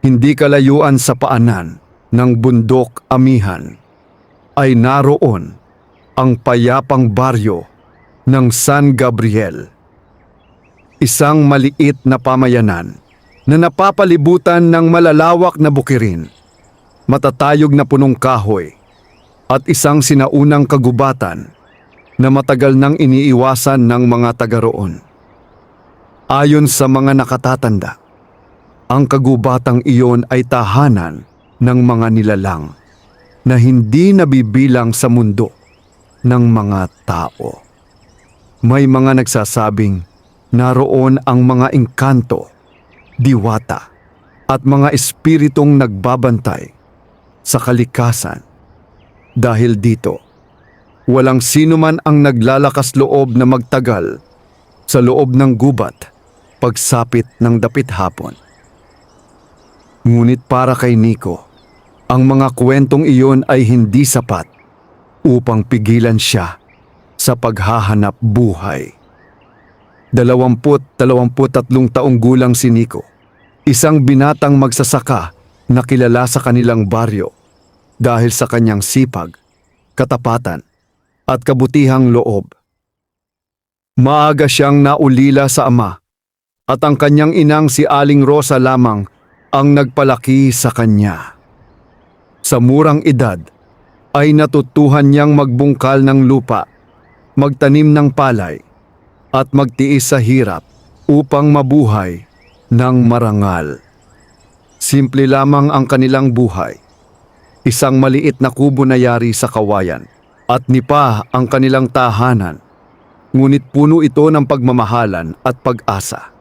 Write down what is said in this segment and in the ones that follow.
Hindi kalayuan sa paanan ng bundok amihan ay naroon ang payapang baryo ng San Gabriel. Isang maliit na pamayanan na napapalibutan ng malalawak na bukirin, matatayog na punong kahoy, at isang sinaunang kagubatan na matagal nang iniiwasan ng mga taga roon. Ayon sa mga nakatatanda, ang kagubatang iyon ay tahanan ng mga nilalang na hindi nabibilang sa mundo ng mga tao. May mga nagsasabing naroon ang mga engkanto, diwata, at mga espiritong nagbabantay sa kalikasan. Dahil dito, walang sino man ang naglalakas loob na magtagal sa loob ng gubat pagsapit ng dapit hapon. Ngunit para kay Nico, ang mga kwentong iyon ay hindi sapat upang pigilan siya sa paghahanap buhay. 23 taong gulang si Nico, isang binatang magsasaka na kilala sa kanilang baryo dahil sa kanyang sipag, katapatan, at kabutihang loob. Maaga siyang naulila sa ama at ang kanyang inang si Aling Rosa lamang ang nagpalaki sa kanya. Sa murang edad ay natutuhan niyang magbungkal ng lupa, magtanim ng palay, at magtiis sa hirap upang mabuhay ng marangal. Simple lamang ang kanilang buhay. Isang maliit na kubo na yari sa kawayan at nipa ang kanilang tahanan, ngunit puno ito ng pagmamahalan at pag-asa.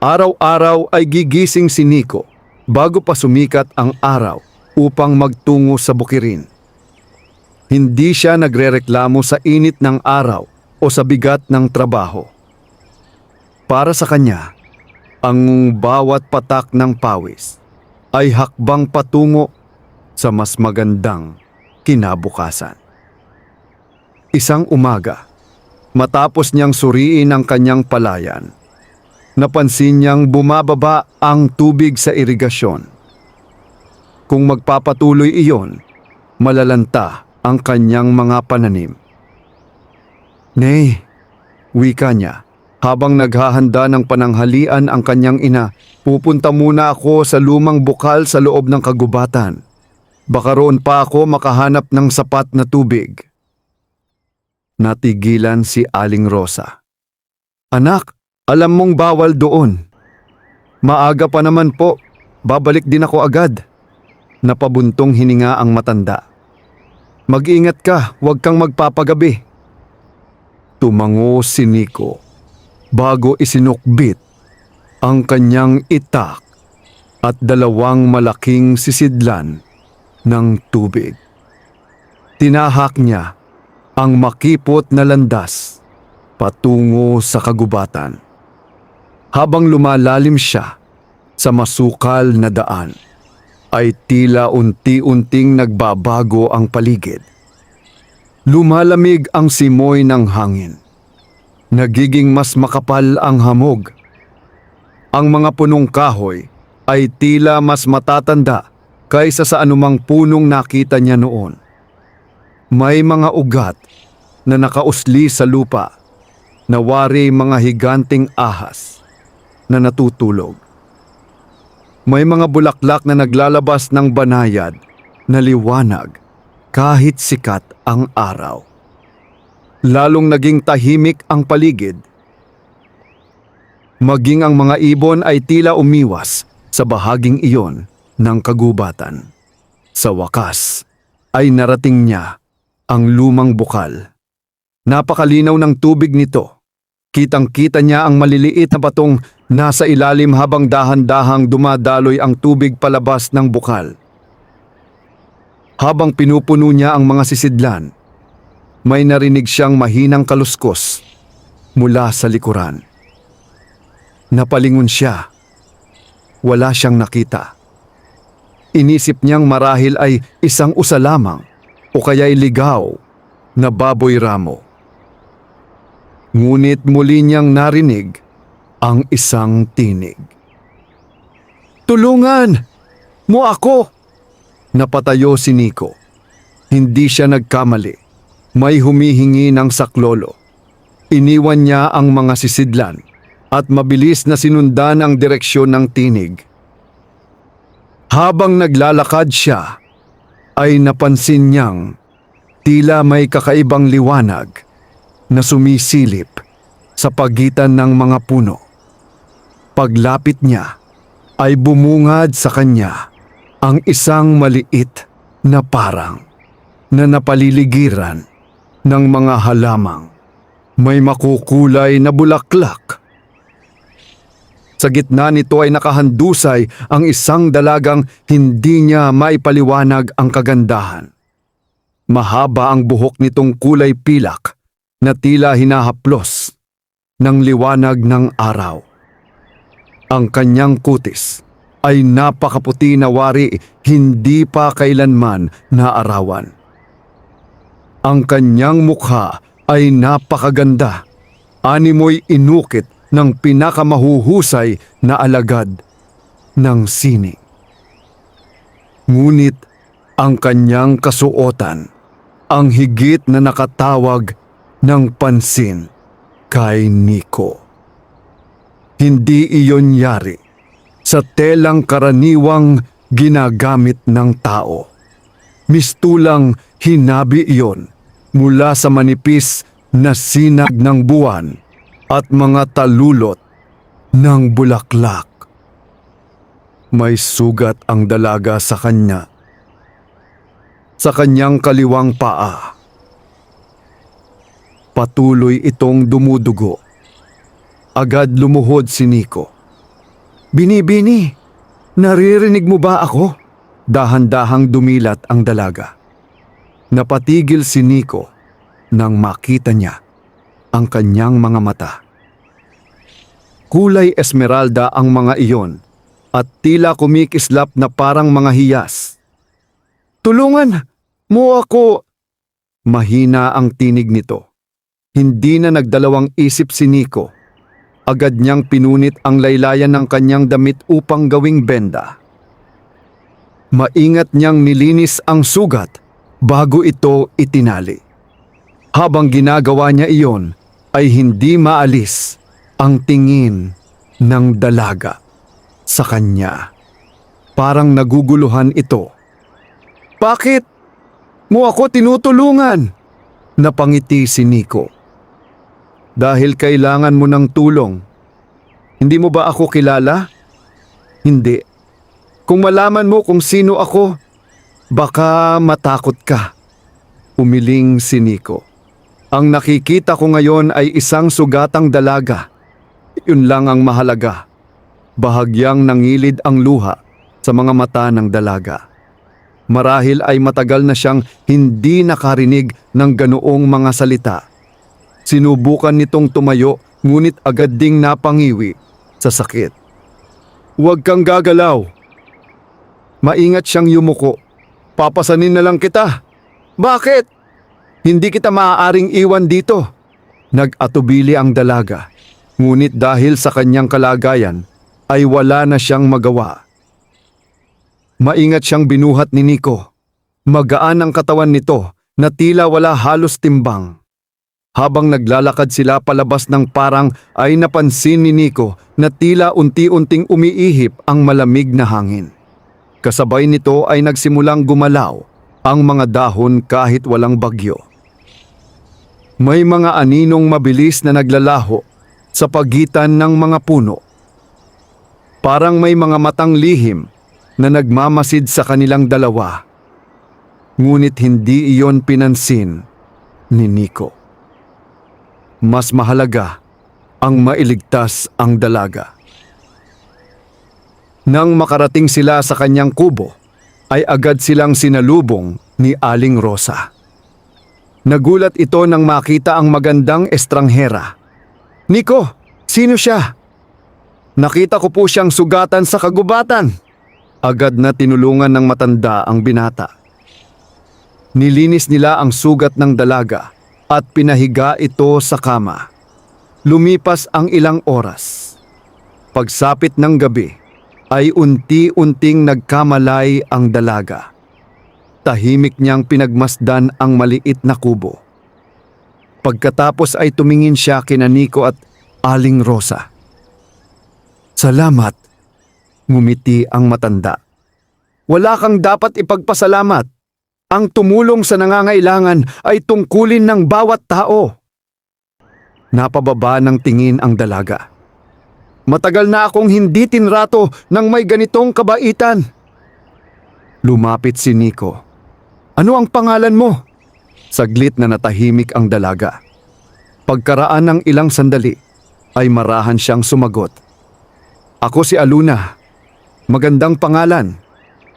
Araw-araw ay gigising si Nico bago pa sumikat ang araw upang magtungo sa bukirin. Hindi siya nagrereklamo sa init ng araw o sa bigat ng trabaho. Para sa kanya, ang bawat patak ng pawis ay hakbang patungo sa mas magandang kinabukasan. Isang umaga, matapos niyang suriin ang kanyang palayan, napansin niyang bumababa ang tubig sa irigasyon. Kung magpapatuloy iyon, malalanta ang kanyang mga pananim. Nay, wika niya, habang naghahanda ng pananghalian ang kanyang ina, pupunta muna ako sa lumang bukal sa loob ng kagubatan. Baka roon pa ako makahanap ng sapat na tubig. Natigilan si Aling Rosa. Anak, alam mong bawal doon. Maaga pa naman po, babalik din ako agad. Napabuntong hininga ang matanda. Mag-ingat ka, huwag kang magpapagabi. Tumango si Nico bago isinukbit ang kanyang itak at 2 malaking sisidlan ng tubig. Tinahak niya ang makipot na landas patungo sa kagubatan. Habang lumalalim siya sa masukal na daan, ay tila unti-unting nagbabago ang paligid. Lumalamig ang simoy ng hangin. Nagiging mas makapal ang hamog. Ang mga punong kahoy ay tila mas matatanda kaysa sa anumang punong nakita niya noon. May mga ugat na nakausli sa lupa, nawari mga higanting ahas na natutulog. May mga bulaklak na naglalabas ng banayad na liwanag kahit sikat ang araw. Lalong naging tahimik ang paligid. Maging ang mga ibon ay tila umiwas sa bahaging iyon ng kagubatan. Sa wakas ay narating niya ang lumang bukal. Napakalinaw ng tubig nito. Kitang-kita niya ang maliliit na batong nasa ilalim habang dahan-dahang dumadaloy ang tubig palabas ng bukal. Habang pinupuno niya ang mga sisidlan, may narinig siyang mahinang kaluskos mula sa likuran. Napalingon siya. Wala siyang nakita. Inisip niyang marahil ay isang usa lamang o kaya'y ligaw na baboy ramo. Ngunit muli niyang narinig ang isang tinig. Tulungan mo ako! Napatayo si Nico. Hindi siya nagkamali. May humihingi ng saklolo. Iniwan niya ang mga sisidlan at mabilis na sinundan ang direksyon ng tinig. Habang naglalakad siya, ay napansin niyang tila may kakaibang liwanag na sumisilip sa pagitan ng mga puno. Paglapit niya, ay bumungad sa kanya ang isang maliit na parang na napaliligiran ng mga halamang may makukulay na bulaklak. Sa gitna nito ay nakahandusay ang isang dalagang hindi niya maipaliwanag ang kagandahan. Mahaba ang buhok nitong kulay pilak na tila hinahaplos ng liwanag ng araw. Ang kanyang kutis ay napakaputi na wari, hindi pa kailanman naarawan. Ang kanyang mukha ay napakaganda, animoy inukit ng pinakamahuhusay na alagad ng sining. Ngunit ang kanyang kasuotan ang higit na nakatawag ng pansin kay Nico. Hindi iyon yari sa telang karaniwang ginagamit ng tao. Mistulang hinabi iyon mula sa manipis na sinag ng buwan at mga talulot ng bulaklak. May sugat ang dalaga sa kanya. Sa kanyang kaliwang paa. Patuloy itong dumudugo. Agad lumuhod si Nico. Binibini, naririnig mo ba ako? Dahan-dahang dumilat ang dalaga. Napatigil si Nico nang makita niya ang kanyang mga mata. Kulay esmeralda ang mga iyon at tila kumikislap na parang mga hiyas. Tulungan mo ako! Mahina ang tinig nito. Hindi na nagdalawang isip si Nico. Agad niyang pinunit ang laylayan ng kanyang damit upang gawing benda. Maingat niyang nilinis ang sugat bago ito itinali. Habang ginagawa niya iyon, ay hindi maalis ang tingin ng dalaga sa kanya. Parang naguguluhan ito. Bakit mo ako tinutulungan? Napangiti si Nico. Dahil kailangan mo ng tulong. Hindi mo ba ako kilala? Hindi. Kung malaman mo kung sino ako, baka matakot ka. Umiling si Nico. Ang nakikita ko ngayon ay isang sugatang dalaga. Yun lang ang mahalaga. Bahagyang nangilid ang luha sa mga mata ng dalaga. Marahil ay matagal na siyang hindi nakarinig ng ganoong mga salita. Sinubukan nitong tumayo ngunit agad ding napangiwi sa sakit. Huwag kang gagalaw. Maingat siyang yumuko. Papasanin na lang kita. Bakit? Hindi kita maaaring iwan dito. Nag-atubili ang dalaga. Ngunit dahil sa kanyang kalagayan ay wala na siyang magawa. Maingat siyang binuhat ni Nico. Magaan ang katawan nito na tila wala halos timbang. Habang naglalakad sila palabas ng parang ay napansin ni Nico na tila unti-unting umiihip ang malamig na hangin. Kasabay nito ay nagsimulang gumalaw ang mga dahon kahit walang bagyo. May mga aninong mabilis na naglalaho sa pagitan ng mga puno. Parang may mga matang lihim na nagmamasid sa kanilang dalawa. Ngunit hindi iyon pinansin ni Nico. Mas mahalaga ang mailigtas ang dalaga. Nang makarating sila sa kanyang kubo, ay agad silang sinalubong ni Aling Rosa. Nagulat ito nang makita ang magandang estranghera. Nico, sino siya? Nakita ko po siyang sugatan sa kagubatan. Agad na tinulungan ng matanda ang binata. Nilinis nila ang sugat ng dalaga at pinahiga ito sa kama. Lumipas ang ilang oras. Pagsapit ng gabi, ay unti-unting nagkamalay ang dalaga. Tahimik niyang pinagmasdan ang maliit na kubo. Pagkatapos ay tumingin siya kina Nico at Aling Rosa. "Salamat," ngumiti ang matanda. "Wala kang dapat ipagpasalamat. Ang tumulong sa nangangailangan ay tungkulin ng bawat tao." Napababa ng tingin ang dalaga. "Matagal na akong hindi tinrato ng may ganitong kabaitan." Lumapit si Nico. "Ano ang pangalan mo?" Saglit na natahimik ang dalaga. Pagkaraan ng ilang sandali, ay marahan siyang sumagot. "Ako si Aluna. Magandang pangalan."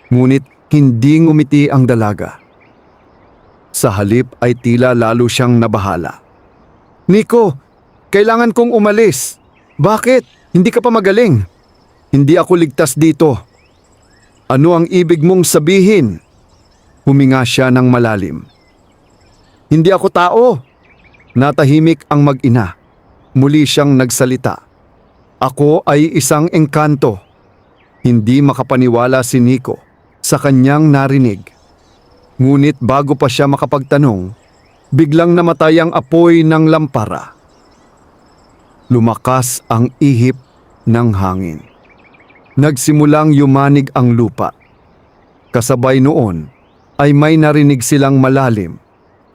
Ngunit hindi ngumiti ang dalaga. Sa halip ay tila lalo siyang nabahala. "Nico, kailangan kong umalis. Bakit? Hindi ka pa magaling." "Hindi ako ligtas dito." "Ano ang ibig mong sabihin?" Huminga siya ng malalim. "Hindi ako tao." Natahimik ang mag-ina. Muli siyang nagsalita. "Ako ay isang engkanto." Hindi makapaniwala si Nico sa kanyang narinig. Ngunit bago pa siya makapagtanong, biglang namatay ang apoy ng lampara. Lumakas ang ihip ng hangin. Nagsimulang yumanig ang lupa. Kasabay noon ay may narinig silang malalim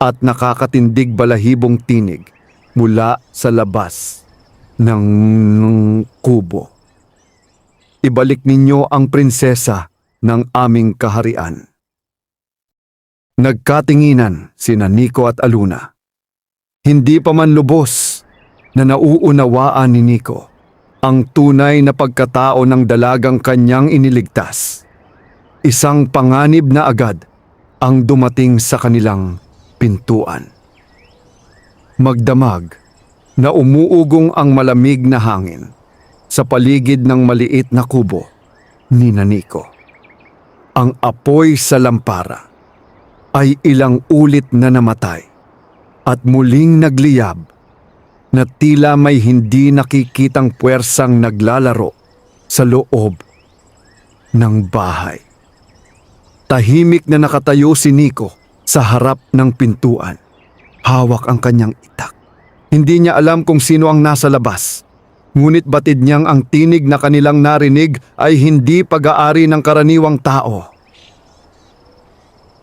at nakakatindig balahibong tinig mula sa labas ng kubo. "Ibalik ninyo ang prinsesa ng aming kaharian." Nagkatinginan sina Nico at Aluna. Hindi pa man lubos na nauunawaan ni Nico ang tunay na pagkatao ng dalagang kanyang iniligtas. Isang panganib na agad ang dumating sa kanilang pintuan. Magdamag na umuugong ang malamig na hangin sa paligid ng maliit na kubo ni Nico. Ang apoy sa lampara ay ilang ulit na namatay at muling nagliyab na tila may hindi nakikitang puwersang naglalaro sa loob ng bahay. Tahimik na nakatayo si Nico sa harap ng pintuan. Hawak ang kanyang itak. Hindi niya alam kung sino ang nasa labas. Ngunit batid niyang ang tinig na kanilang narinig ay hindi pag-aari ng karaniwang tao.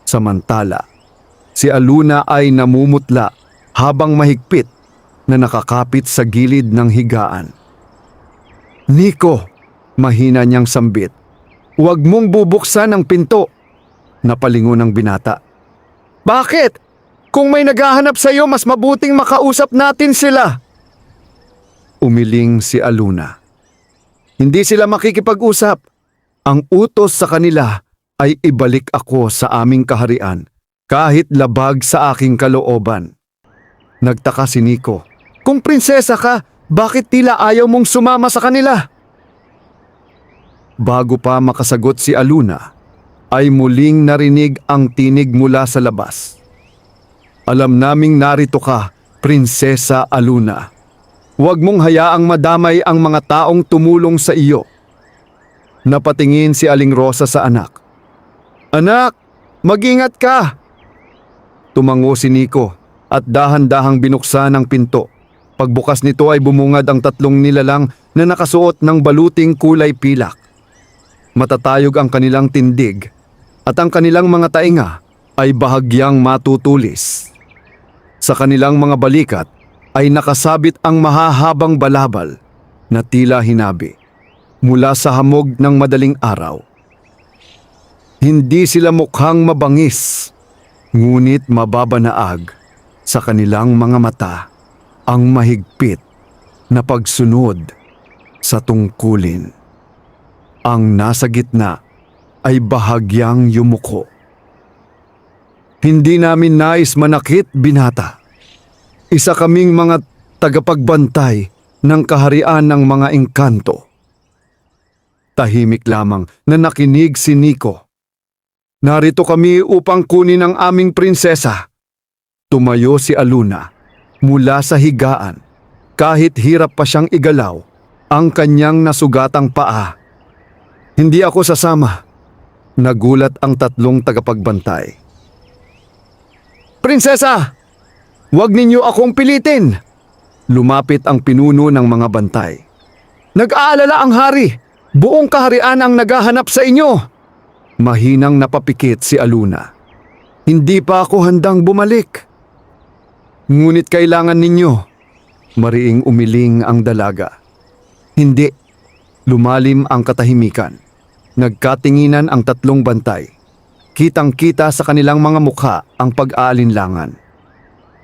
Samantala, si Aluna ay namumutla habang mahigpit na nakakapit sa gilid ng higaan. "Nico," mahina niyang sambit, "huwag mong bubuksan ang pinto." Napalingon ang binata. "Bakit? Kung may naghahanap sa iyo, mas mabuting makausap natin sila." Umiling si Aluna. "Hindi sila makikipag-usap. Ang utos sa kanila ay ibalik ako sa aming kaharian kahit labag sa aking kalooban." Nagtaka si Nico. "Kung prinsesa ka, bakit tila ayaw mong sumama sa kanila?" Bago pa makasagot si Aluna, ay muling narinig ang tinig mula sa labas. "Alam naming narito ka, Prinsesa Aluna. Huwag mong hayaang madamay ang mga taong tumulong sa iyo." Napatingin si Aling Rosa sa anak. "Anak, mag-ingat ka!" Tumango si Nico at dahan-dahang binuksan ang pinto. Pagbukas nito ay bumungad ang 3 nilalang na nakasuot ng baluting kulay pilak. Matatayog ang kanilang tindig at ang kanilang mga tainga ay bahagyang matutulis. Sa kanilang mga balikat ay nakasabit ang mahahabang balabal na tila hinabi mula sa hamog ng madaling araw. Hindi sila mukhang mabangis, ngunit mababanaag sa kanilang mga mata ang mahigpit na pagsunod sa tungkulin. Ang nasa gitna ay bahagyang yumuko. "Hindi namin nais manakit, binata. Isa kaming mga tagapagbantay ng kaharian ng mga engkanto." Tahimik lamang na nakinig si Nico. "Narito kami upang kunin ang aming prinsesa." Tumayo si Aluna mula sa higaan kahit hirap pa siyang igalaw ang kanyang nasugatang paa. Hindi ako sasama. Nagulat ang tatlong tagapagbantay. Prinsesa! Huwag ninyo akong pilitin! Lumapit ang pinuno ng mga bantay. Nag-aalala ang hari! Buong kaharian ang naghahanap sa inyo! Mahinang napapikit si Aluna. Hindi pa ako handang bumalik. Ngunit kailangan ninyo. Mariing umiling ang dalaga. Hindi. Lumalim ang katahimikan. Nagkatinginan ang tatlong bantay. Kitang-kita sa kanilang mga mukha ang pag-aalinlangan.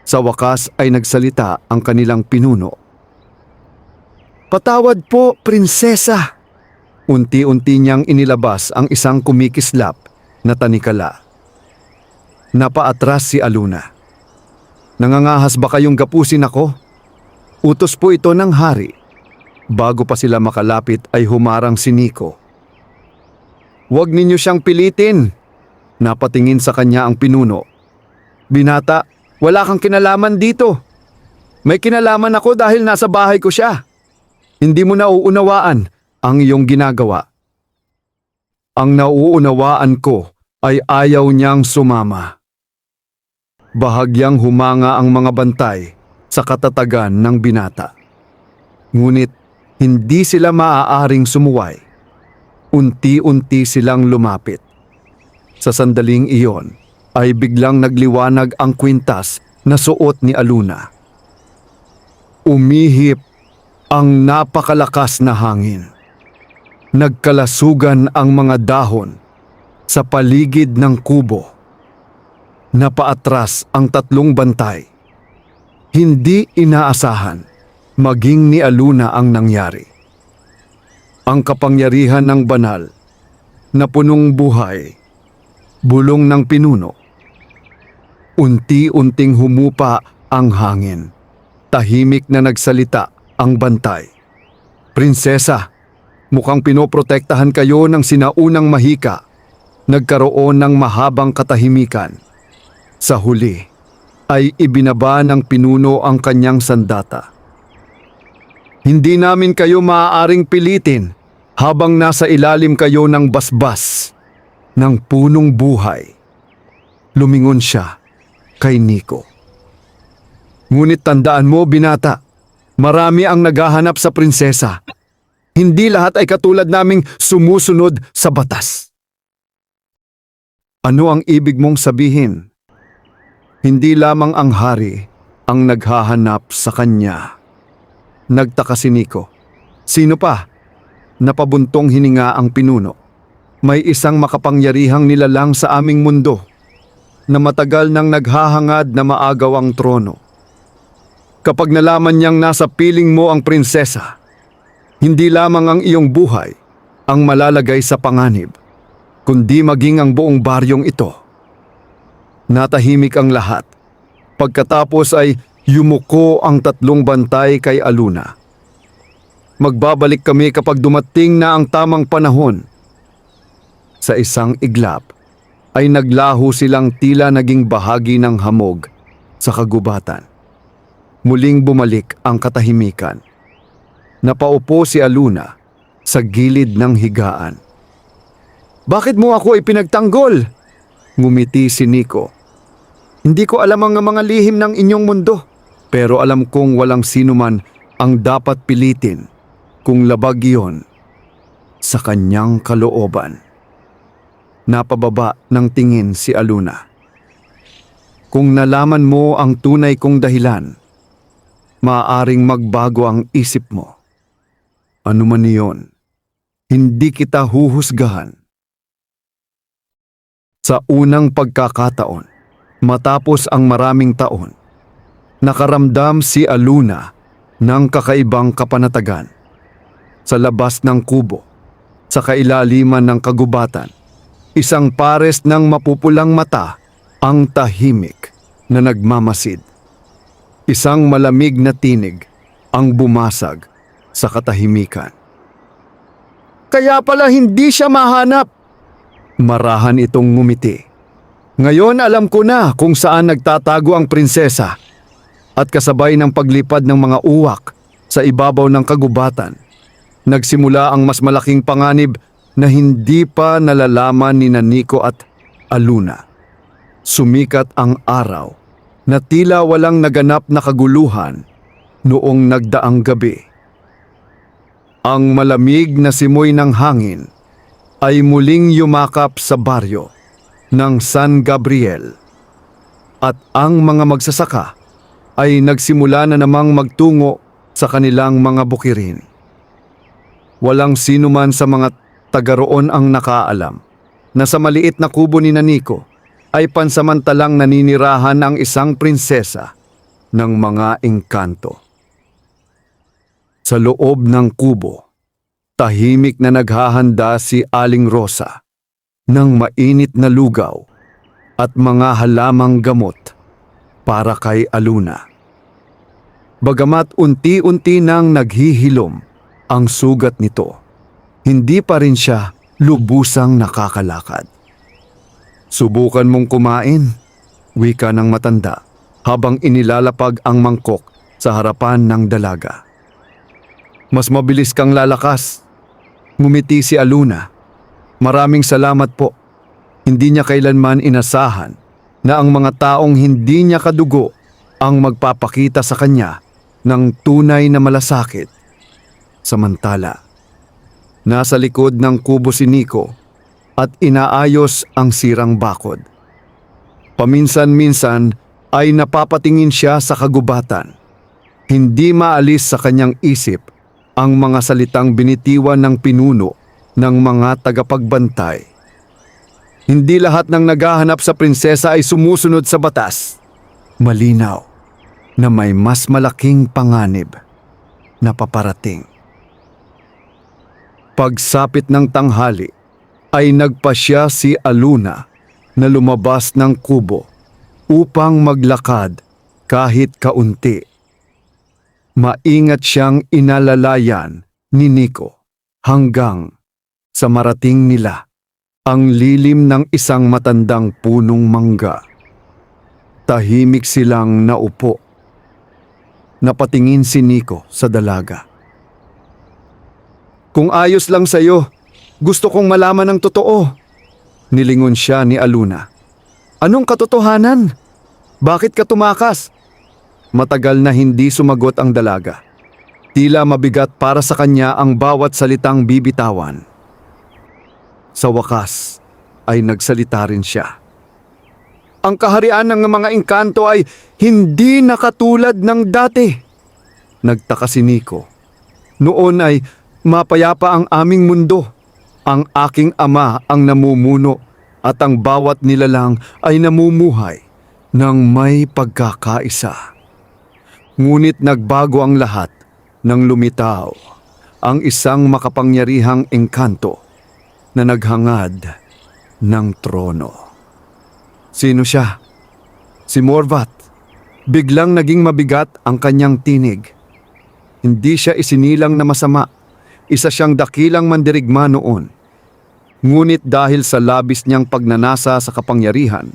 Sa wakas ay nagsalita ang kanilang pinuno. Patawad po, prinsesa. Unti-unti niyang inilabas ang isang kumikislap na tanikala. Napaatras si Aluna. Nangangahas ba kayong gapusin ako? Utos po ito ng hari. Bago pa sila makalapit ay humarang si Nico. Huwag ninyo siyang pilitin. Napatingin sa kanya ang pinuno. Binata, wala kang kinalaman dito. May kinalaman ako dahil nasa bahay ko siya. Hindi mo nauunawaan ang iyong ginagawa. Ang nauunawaan ko ay ayaw niyang sumama. Bahagyang humanga ang mga bantay sa katatagan ng binata. Ngunit hindi sila maaaring sumuway. Unti-unti silang lumapit. Sa sandaling iyon ay biglang nagliwanag ang kwintas na suot ni Aluna. Umihip ang napakalakas na hangin. Nagkalasugan ang mga dahon sa paligid ng kubo. Napaatras ang tatlong bantay. Hindi inaasahan, maging ni Aluna ang nangyari. Ang kapangyarihan ng banal na punong buhay, bulong ng pinuno. Unti-unting humupa ang hangin. Tahimik na nagsalita ang bantay. Prinsesa, mukhang pinoprotektahan kayo ng sinaunang mahika. Nagkaroon ng mahabang katahimikan. Sa huli, ay ibinaba ng pinuno ang kanyang sandata. Hindi namin kayo maaaring pilitin habang nasa ilalim kayo ng basbas ng punong buhay. Lumingon siya kay Nico. Ngunit tandaan mo, binata, marami ang naghahanap sa prinsesa. Hindi lahat ay katulad naming sumusunod sa batas. Ano ang ibig mong sabihin? Hindi lamang ang hari ang naghahanap sa kanya. Nagtaka si Nico. Sino pa? Napabuntong hininga ang pinuno. May isang makapangyarihang nilalang sa aming mundo na matagal nang naghahangad na maagaw ang trono. Kapag nalaman niyang nasa piling mo ang prinsesa, hindi lamang ang iyong buhay ang malalagay sa panganib, kundi maging ang buong baryong ito. Natahimik ang lahat. Pagkatapos ay yumuko ang tatlong bantay kay Aluna. Magbabalik kami kapag dumating na ang tamang panahon. Sa isang iglap ay naglaho silang tila naging bahagi ng hamog sa kagubatan. Muling bumalik ang katahimikan. Napaupo si Aluna sa gilid ng higaan. Bakit mo ako ipinagtanggol? Ngumiti si Nico. Hindi ko alam ang mga lihim ng inyong mundo, pero alam kong walang sino man ang dapat pilitin kung labag iyon sa kanyang kalooban. Napababa ng tingin si Aluna. Kung nalaman mo ang tunay kong dahilan, maaaring magbago ang isip mo. Ano man iyon, hindi kita huhusgahan. Sa unang pagkakataon, matapos ang maraming taon, nakaramdam si Aluna ng kakaibang kapanatagan. Sa labas ng kubo, sa kailaliman ng kagubatan, isang pares ng mapupulang mata ang tahimik na nagmamasid. Isang malamig na tinig ang bumasag sa katahimikan. Kaya pala hindi siya mahanap. Marahan itong ngumiti. Ngayon alam ko na kung saan nagtatago ang prinsesa. At kasabay ng paglipad ng mga uwak sa ibabaw ng kagubatan, nagsimula ang mas malaking panganib na hindi pa nalalaman ni Nico at Aluna. Sumikat ang araw na tila walang naganap na kaguluhan noong nagdaang gabi. Ang malamig na simoy ng hangin ay muling yumakap sa baryo ng San Gabriel at ang mga magsasaka ay nagsimula na namang magtungo sa kanilang mga bukirin. Walang sino man sa mga taga roon ang nakaalam na sa maliit na kubo ni Nico ay pansamantalang naninirahan ang isang prinsesa ng mga engkanto. Sa loob ng kubo, tahimik na naghahanda si Aling Rosa ng mainit na lugaw at mga halamang gamot para kay Aluna. Bagamat unti-unti nang naghihilom ang sugat nito, hindi pa rin siya lubusang nakakalakad. Subukan mong kumain, wika ng matanda habang inilalapag ang mangkok sa harapan ng dalaga. Mas mabilis kang lalakas, ngumiti si Aluna. Maraming salamat po. Hindi niya kailanman inasahan na ang mga taong hindi niya kadugo ang magpapakita sa kanya ng tunay na malasakit. Samantala, nasa likod ng kubo si Nico at inaayos ang sirang bakod. Paminsan-minsan ay napapatingin siya sa kagubatan. Hindi maalis sa kanyang isip ang mga salitang binitiwan ng pinuno ng mga tagapagbantay. Hindi lahat ng naghahanap sa prinsesa ay sumusunod sa batas. Malinaw na may mas malaking panganib na paparating. Pagsapit ng tanghali, ay nagpasya si Aluna na lumabas ng kubo upang maglakad kahit kaunti. Maingat siyang inalalayan ni Nico hanggang sa marating nila ang lilim ng isang matandang punong mangga. Tahimik silang naupo. Napatingin si Nico sa dalaga. Kung ayos lang sa'yo, gusto kong malaman ang totoo. Nilingon siya ni Aluna. Anong katotohanan? Bakit ka tumakas? Matagal na hindi sumagot ang dalaga. Tila mabigat para sa kanya ang bawat salitang bibitawan. Sa wakas ay nagsalita rin siya. Ang kaharian ng mga engkanto ay hindi nakatulad ng dati. Nagtaka si Nico. Noon ay mapayapa ang aming mundo. Ang aking ama ang namumuno at ang bawat nilalang ay namumuhay ng may pagkakaisa. Ngunit nagbago ang lahat nang lumitaw ang isang makapangyarihang engkanto na naghangad ng trono. Sino siya? Si Morvat. Biglang naging mabigat ang kanyang tinig. Hindi siya isinilang na masama. Isa siyang dakilang mandirigma noon. Ngunit dahil sa labis niyang pagnanasa sa kapangyarihan,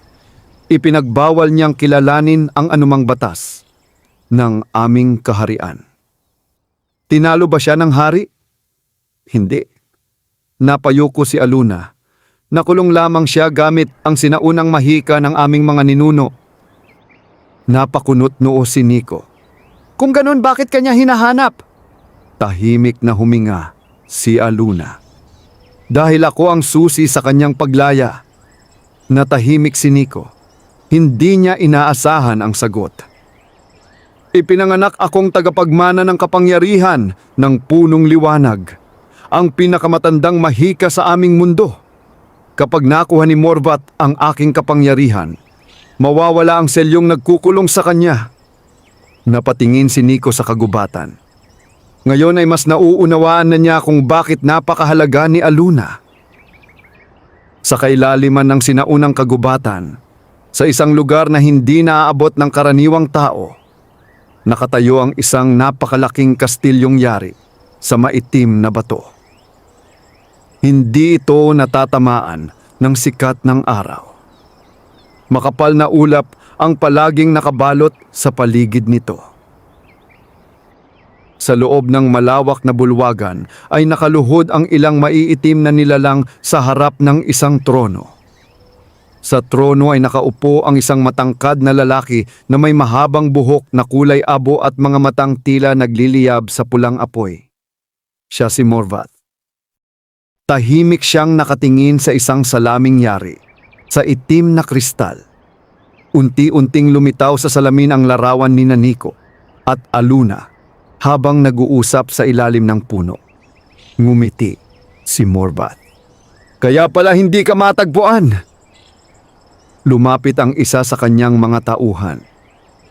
ipinagbawal niyang kilalanin ang anumang batas ng aming kaharian. Tinalo ba siya ng hari? Hindi. Napayuko si Aluna. Nakulong lamang siya gamit ang sinaunang mahika ng aming mga ninuno. Napakunot noo si Nico. Kung ganun, bakit kanya hinahanap? Tahimik na huminga si Aluna. Dahil ako ang susi sa kanyang paglaya. Natahimik si Nico. Hindi niya inaasahan ang sagot. Ipinanganak akong tagapagmana ng kapangyarihan ng punong liwanag, ang pinakamatandang mahika sa aming mundo. Kapag nakuha ni Morvat ang aking kapangyarihan, mawawala ang selyong nagkukulong sa kanya. Napatingin si Nico sa kagubatan. Ngayon ay mas nauunawaan na niya kung bakit napakahalaga ni Aluna. Sa kailaliman ng sinaunang kagubatan, sa isang lugar na hindi naaabot ng karaniwang tao, nakatayo ang isang napakalaking kastilyong yari sa maitim na bato. Hindi ito natatamaan ng sikat ng araw. Makapal na ulap ang palaging nakabalot sa paligid nito. Sa loob ng malawak na bulwagan ay nakaluhod ang ilang maiitim na nilalang sa harap ng isang trono. Sa trono ay nakaupo ang isang matangkad na lalaki na may mahabang buhok na kulay abo at mga matang tila nagliliyab sa pulang apoy. Siya si Morvath. Tahimik siyang nakatingin sa isang salaming yari, sa itim na kristal. Unti-unting lumitaw sa salamin ang larawan ni Nico at Aluna habang nag-uusap sa ilalim ng puno. Ngumiti si Morvath. Kaya pala hindi ka matagpuan. Lumapit ang isa sa kanyang mga tauhan.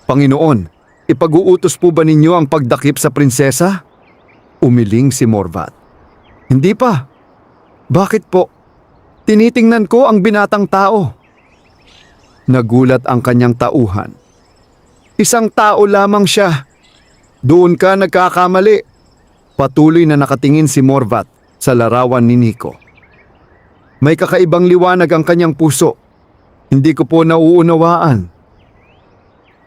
Panginoon, ipag-uutos po ba ninyo ang pagdakip sa prinsesa? Umiling si Morvath. Hindi pa. Bakit po? Tinitingnan ko ang binatang tao. Nagulat ang kanyang tauhan. Isang tao lamang siya. Doon ka nagkakamali. Patuloy na nakatingin si Morvath sa larawan ni Nico. May kakaibang liwanag ang kanyang puso. Hindi ko po nauunawaan.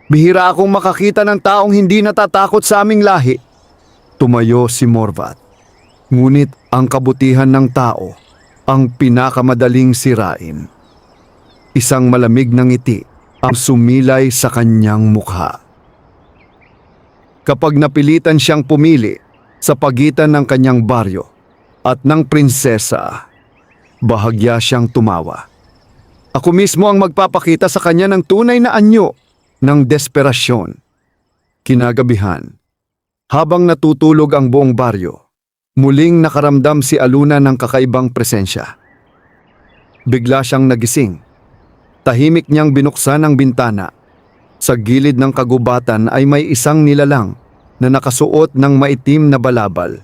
Bihira akong makakita ng taong hindi natatakot sa aming lahi. Tumayo si Morvath. Ngunit ang kabutihan ng tao ang pinakamadaling sirain. Isang malamig na ngiti ang sumilay sa kanyang mukha. Kapag napilitan siyang pumili sa pagitan ng kanyang baryo at ng prinsesa, bahagya siyang tumawa. Ako mismo ang magpapakita sa kanya ng tunay na anyo ng desperasyon. Kinagabihan, habang natutulog ang buong baryo, muling nakaramdam si Aluna ng kakaibang presensya. Bigla siyang nagising. Tahimik niyang binuksan ang bintana. Sa gilid ng kagubatan ay may isang nilalang na nakasuot ng maitim na balabal.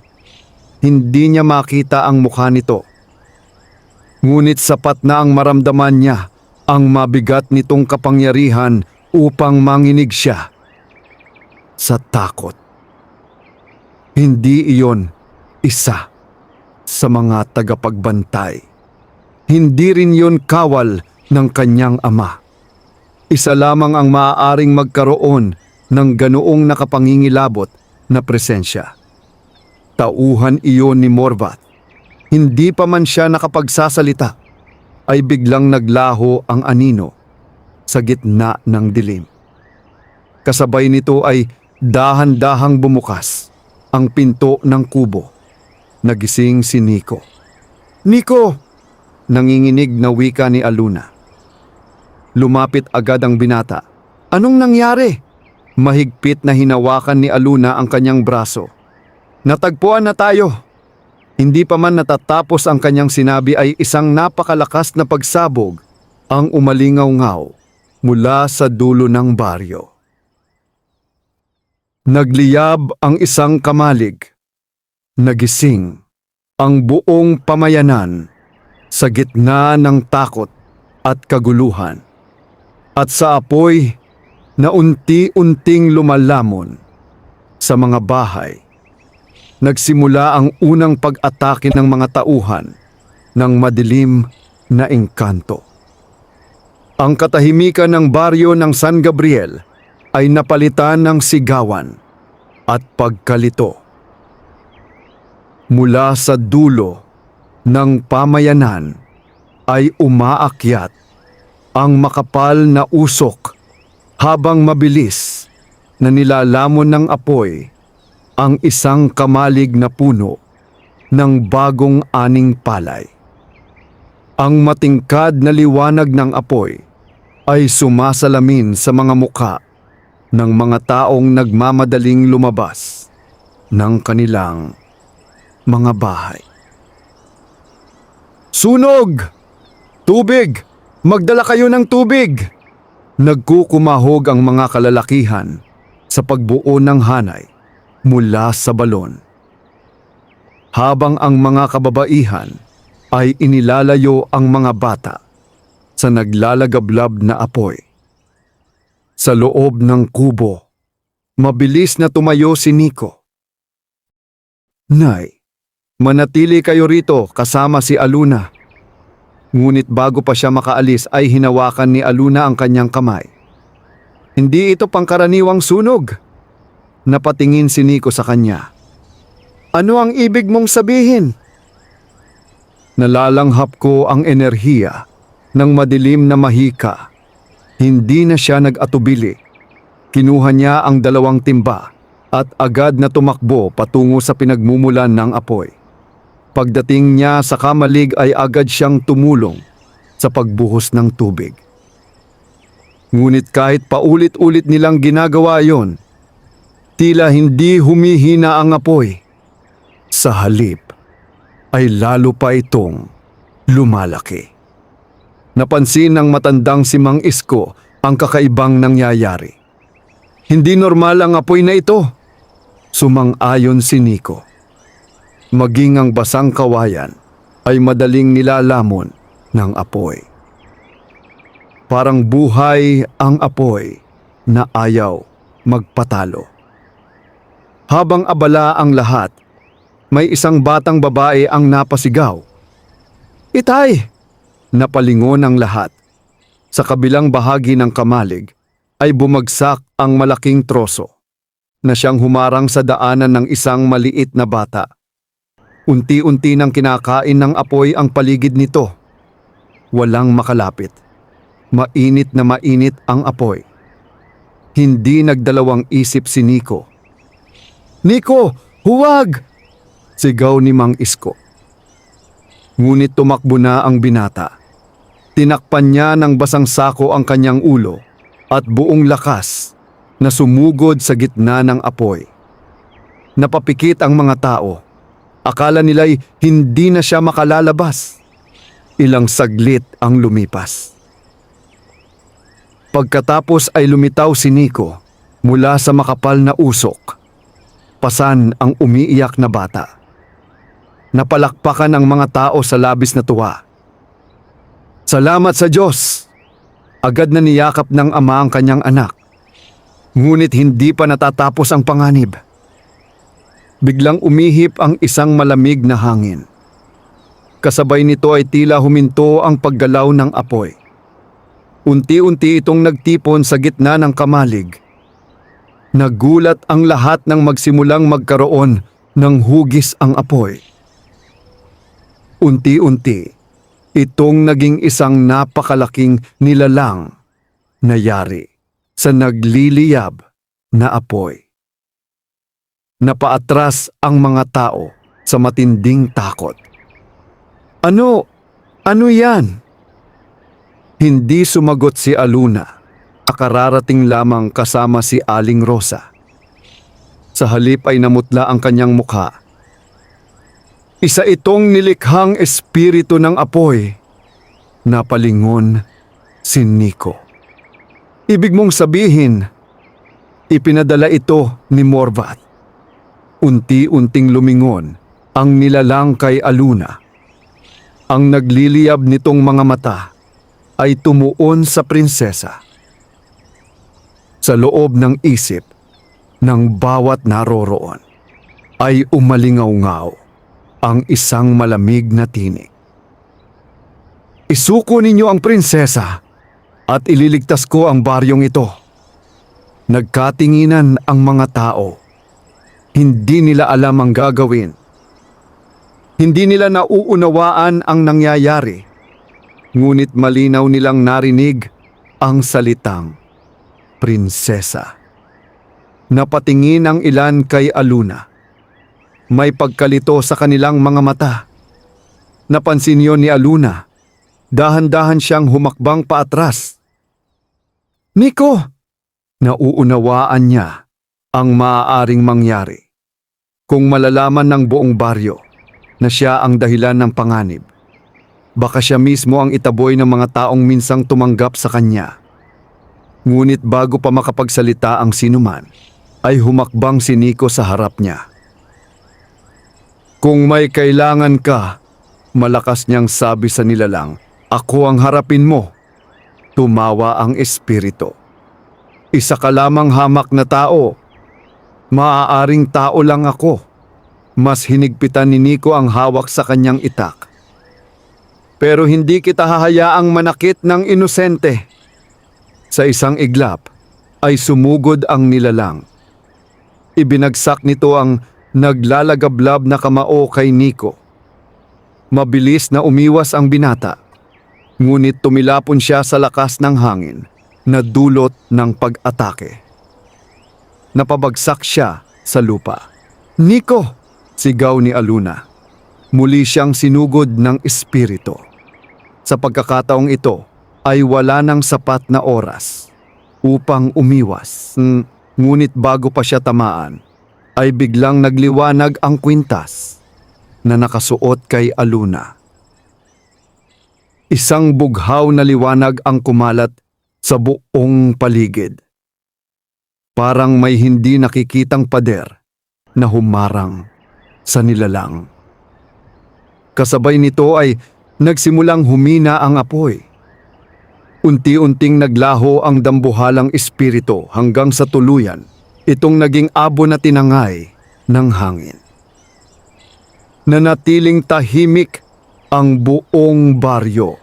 Hindi niya makita ang mukha nito. Ngunit sapat na ang maramdaman niya ang mabigat nitong kapangyarihan upang manginig siya sa takot. Hindi iyon isa sa mga tagapagbantay. Hindi rin yun kawal ng kanyang ama. Isa lamang ang maaaring magkaroon ng ganoong nakapangingilabot na presensya. Tauhan iyon ni Morvath. Hindi pa man siya nakapagsasalita, ay biglang naglaho ang anino sa gitna ng dilim. Kasabay nito ay dahan-dahang bumukas ang pinto ng kubo. Nagising si Nico. Nico! Nanginginig na wika ni Aluna. Lumapit agad ang binata. Anong nangyari? Mahigpit na hinawakan ni Aluna ang kanyang braso. Natagpuan na tayo. Hindi pa man natatapos ang kanyang sinabi ay isang napakalakas na pagsabog ang umalingaw-ngaw mula sa dulo ng baryo. Nagliyab ang isang kamalig. Nagising ang buong pamayanan sa gitna ng takot at kaguluhan. At sa apoy na unti-unting lumalamon sa mga bahay, nagsimula ang unang pag-atake ng mga tauhan ng madilim na engkanto. Ang katahimikan ng baryo ng San Gabriel ay napalitan ng sigawan at pagkalito. Mula sa dulo ng pamayanan ay umaakyat ang makapal na usok habang mabilis na nilalamon ng apoy ang isang kamalig na puno ng bagong aning palay. Ang matingkad na liwanag ng apoy ay sumasalamin sa mga mukha ng mga taong nagmamadaling lumabas ng kanilang mga bahay. Sunog! Tubig! Magdala kayo ng tubig! Nagkukumahog ang mga kalalakihan sa pagbuo ng hanay mula sa balon. Habang ang mga kababaihan ay inilalayo ang mga bata sa naglalagablab na apoy. Sa loob ng kubo, mabilis na tumayo si Nico. Nay, manatili kayo rito kasama si Aluna. Ngunit bago pa siya makaalis ay hinawakan ni Aluna ang kanyang kamay. Hindi ito pangkaraniwang sunog. Napatingin si Nico sa kanya. Ano ang ibig mong sabihin? Nalalanghap ko ang enerhiya ng madilim na mahika. Hindi na siya nag-atubili. Kinuha niya ang 2 timba at agad na tumakbo patungo sa pinagmumulan ng apoy. Pagdating niya sa kamalig ay agad siyang tumulong sa pagbuhos ng tubig. Ngunit kahit paulit-ulit nilang ginagawa yon, tila hindi humihina ang apoy. Sa halip ay lalo pa itong lumalaki. Napansin ng matandang si Mang Isko ang kakaibang nangyayari. Hindi normal ang apoy na ito. Sumang-ayon si Nico. Maging ang basang kawayan ay madaling nilalamon ng apoy. Parang buhay ang apoy na ayaw magpatalo. Habang abala ang lahat, may isang batang babae ang napasigaw. Itay! Napalingon ang lahat. Sa kabilang bahagi ng kamalig ay bumagsak ang malaking troso na siyang humarang sa daanan ng isang maliit na bata. Unti-unti nang kinakain ng apoy ang paligid nito. Walang makalapit. Mainit na mainit ang apoy. Hindi nagdalawang isip si Nico. Nico, huwag! Sigaw ni Mang Isko. Ngunit tumakbo na ang binata. Tinakpan niya ng basang sako ang kanyang ulo at buong lakas na sumugod sa gitna ng apoy. Napapikit ang mga tao. Akala nila'y hindi na siya makalalabas. Ilang saglit ang lumipas. Pagkatapos ay lumitaw si Nico mula sa makapal na usok. Pasan ang umiiyak na bata. Napalakpakan ang mga tao sa labis na tuwa. Salamat sa Diyos! Agad na niyakap ng ama ang kanyang anak. Ngunit hindi pa natatapos ang panganib. Biglang umihip ang isang malamig na hangin. Kasabay nito ay tila huminto ang paggalaw ng apoy. Unti-unti itong nagtipon sa gitna ng kamalig. Nagulat ang lahat nang magsimulang magkaroon ng hugis ang apoy. Unti-unti, itong naging isang napakalaking nilalang na yari sa nagliliyab na apoy. Napaatras ang mga tao sa matinding takot. Ano yan? Hindi sumagot si Aluna. Akararating lamang kasama si Aling Rosa. Sa halip ay namutla ang kanyang mukha. Isa itong nilikhang espiritu ng apoy. Napalingon si Nico. Ibig mong sabihin, ipinadala ito ni Morvat. Unti-unting lumingon ang nilalang kay Aluna. Ang nagliliyab nitong mga mata ay tumuon sa prinsesa. Sa loob ng isip ng bawat naroroon ay umalingaw-ngaw ang isang malamig na tinig. Isuko ninyo ang prinsesa at ililigtas ko ang baryong ito. Nagkatinginan ang mga tao. Hindi nila alam ang gagawin. Hindi nila nauunawaan ang nangyayari. Ngunit malinaw nilang narinig ang salitang prinsesa. Napatingin ang ilan kay Aluna. May pagkalito sa kanilang mga mata. Napansin yon ni Aluna. Dahan-dahan siyang humakbang paatras. Nico! Nauunawaan niya ang maaaring mangyari. Kung malalaman ng buong baryo na siya ang dahilan ng panganib, baka siya mismo ang itaboy ng mga taong minsang tumanggap sa kanya. Ngunit bago pa makapagsalita ang sinuman, ay humakbang si Nico sa harap niya. Kung may kailangan ka, malakas niyang sabi sa nilalang, ako ang harapin mo. Tumawa ang espiritu. Isa ka lamang hamak na tao. Maaaring tao lang ako. Mas hinigpitan ni Nico ang hawak sa kanyang itak. Pero hindi kita hahayaang manakit ng inosente. Sa isang iglap ay sumugod ang nilalang. Ibinagsak nito ang naglalagablab na kamao kay Nico. Mabilis na umiwas ang binata, ngunit tumilapon siya sa lakas ng hangin na dulot ng pag-atake. Napabagsak siya sa lupa. "Nico!" sigaw ni Aluna. Muli siyang sinugod ng espiritu. Sa pagkakataong ito ay wala nang sapat na oras upang umiwas. Ngunit bago pa siya tamaan, ay biglang nagliwanag ang kwintas na nakasuot kay Aluna. Isang bughaw na liwanag ang kumalat sa buong paligid. Parang may hindi nakikitang pader na humarang sa nilalang. Kasabay nito ay nagsimulang humina ang apoy. Unti-unting naglaho ang dambuhalang espiritu hanggang sa tuluyan itong naging abo na tinangay ng hangin. Nanatiling tahimik ang buong baryo.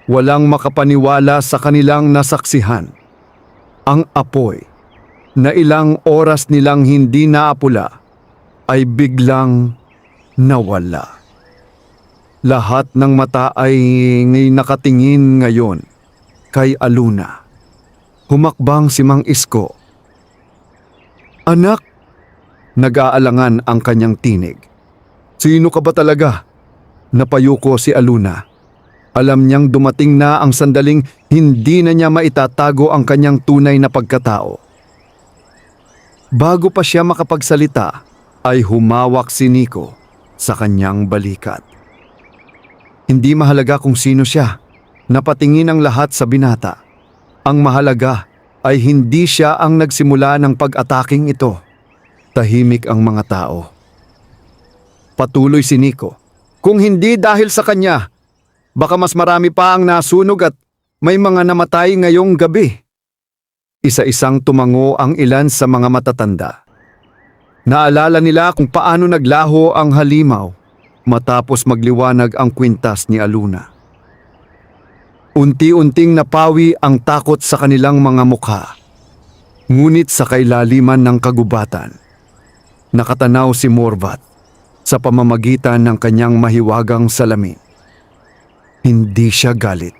Walang makapaniwala sa kanilang nasaksihan. Ang apoy na ilang oras nilang hindi naapula ay biglang nawala. Lahat ng mata ay nakatingin ngayon kay Aluna. Humakbang si Mang Isko. "Anak!" Nag-aalangan ang kanyang tinig. "Sino ka ba talaga?" Napayuko si Aluna. Alam niyang dumating na ang sandaling hindi na niya maitatago ang kanyang tunay na pagkatao. Bago pa siya makapagsalita, ay humawak si Nico sa kanyang balikat. Hindi mahalaga kung sino siya. Napatingin ang lahat sa binata. Ang mahalaga ay hindi siya ang nagsimula ng pag-ataking ito. Tahimik ang mga tao. Patuloy si Nico. "Kung hindi dahil sa kanya, baka mas marami pa ang nasunog at may mga namatay ngayong gabi." Isa-isang tumango ang ilan sa mga matatanda. Naalala nila kung paano naglaho ang halimaw matapos magliwanag ang kwintas ni Aluna. Unti-unting napawi ang takot sa kanilang mga mukha. Ngunit sa kailaliman ng kagubatan, nakatanaw si Morvat sa pamamagitan ng kanyang mahiwagang salamin. Hindi siya galit.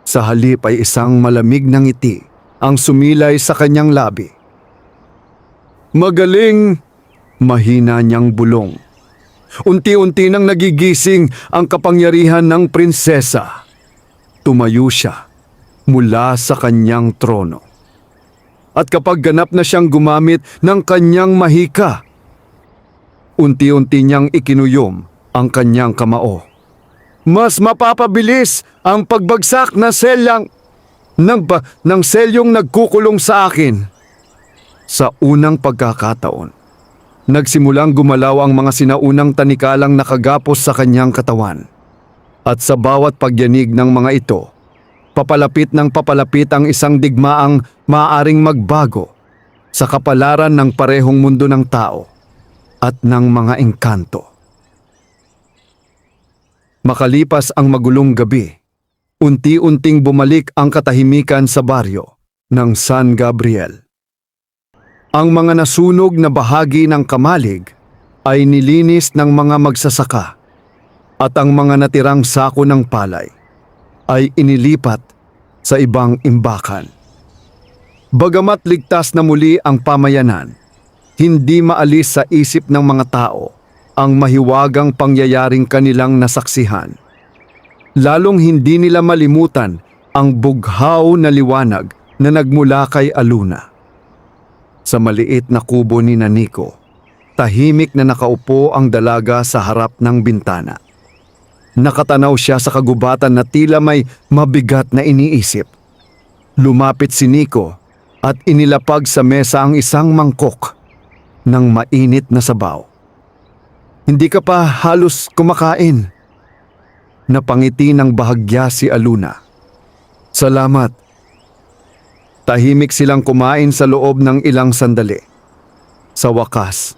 Sa halip ay isang malamig na ngiti ang sumilay sa kanyang labi. "Magaling!" mahina niyang bulong. Unti-unti nang nagigising ang kapangyarihan ng prinsesa. Tumayo siya mula sa kanyang trono. At kapag ganap na siyang gumamit ng kanyang mahika, unti-unti niyang ikinuyom ang kanyang kamao. Mas mapapabilis ang pagbagsak na ng selyong nagkukulong sa akin. Sa unang pagkakataon, nagsimulang gumalaw ang mga sinaunang tanikalang nakagapos sa kanyang katawan. At sa bawat pagyanig ng mga ito, papalapit ng papalapit ang isang digmaang maaaring magbago sa kapalaran ng parehong mundo ng tao at ng mga engkanto. Makalipas ang magulong gabi, unti-unting bumalik ang katahimikan sa baryo ng San Gabriel. Ang mga nasunog na bahagi ng kamalig ay nilinis ng mga magsasaka at ang mga natirang sako ng palay ay inilipat sa ibang imbakan. Bagamat ligtas na muli ang pamayanan, hindi maalis sa isip ng mga tao ang mahiwagang pangyayaring kanilang nasaksihan. Lalong hindi nila malimutan ang bughaw na liwanag na nagmula kay Aluna. Sa maliit na kubo ni Nico, tahimik na nakaupo ang dalaga sa harap ng bintana. Nakatanaw siya sa kagubatan na tila may mabigat na iniisip. Lumapit si Nico at inilapag sa mesa ang isang mangkok ng mainit na sabaw. "Hindi ka pa halos kumakain." Napangiti ng bahagya si Aluna. "Salamat." Tahimik silang kumain sa loob ng ilang sandali. Sa wakas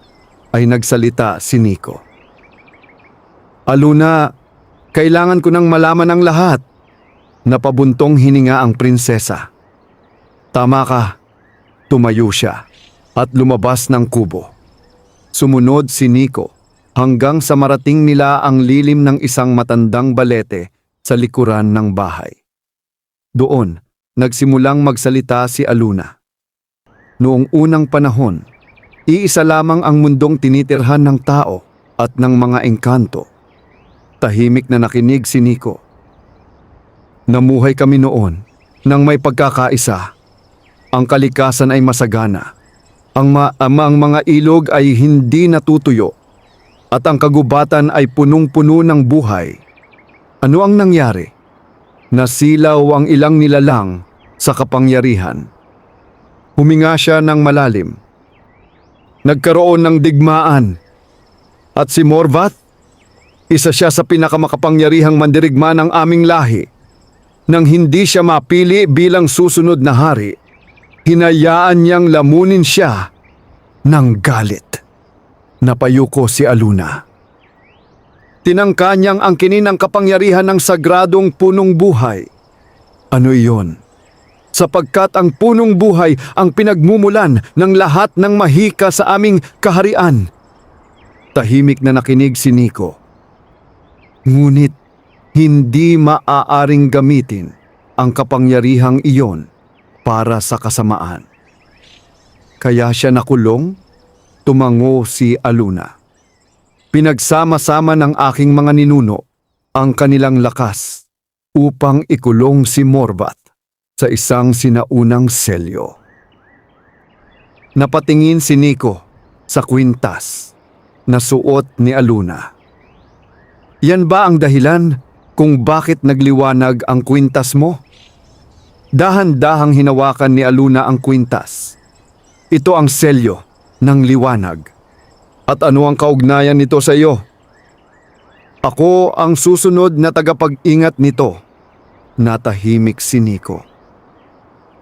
ay nagsalita si Nico. "Aluna, kailangan ko nang malaman ang lahat." Napabuntong hininga ang prinsesa. "Tama ka." Tumayo siya at lumabas ng kubo. Sumunod si Nico hanggang sa marating nila ang lilim ng isang matandang balete sa likuran ng bahay. Doon, nagsimulang magsalita si Aluna. Noong unang panahon, iisa lamang ang mundong tinitirhan ng tao at ng mga engkanto. Tahimik na nakinig si Nico. Namuhay kami noon nang may pagkakaisa. Ang kalikasan ay masagana. Ang mga ilog ay hindi natutuyo at ang kagubatan ay punong-puno ng buhay. Ano ang nangyari? Nasilaw ang ilang nilalang sa kapangyarihan. Huminga siya ng malalim. Nagkaroon ng digmaan. At si Morvath, isa siya sa pinakamakapangyarihang mandirigma ng aming lahi. Nang hindi siya mapili bilang susunod na hari, hinayaan niyang lamunin siya ng galit. Napayuko si Aluna. Tinangka niyang angkinin ang kapangyarihan ng sagradong punong buhay. Ano iyon? Sapagkat ang punong buhay ang pinagmumulan ng lahat ng mahika sa aming kaharian. Tahimik na nakinig si Nico. Ngunit hindi maaaring gamitin ang kapangyarihang iyon para sa kasamaan. Kaya siya nakulong, tumango si Aluna. Pinagsama-sama ng aking mga ninuno ang kanilang lakas upang ikulong si Morvath sa isang sinaunang selyo. Napatingin si Nico sa kwintas na suot ni Aluna. Yan ba ang dahilan kung bakit nagliwanag ang kwintas mo? Dahan-dahang hinawakan ni Aluna ang kwintas. Ito ang selyo ng liwanag. At ano ang kaugnayan nito sa iyo? Ako ang susunod na tagapag-ingat nito. Natahimik si Nico.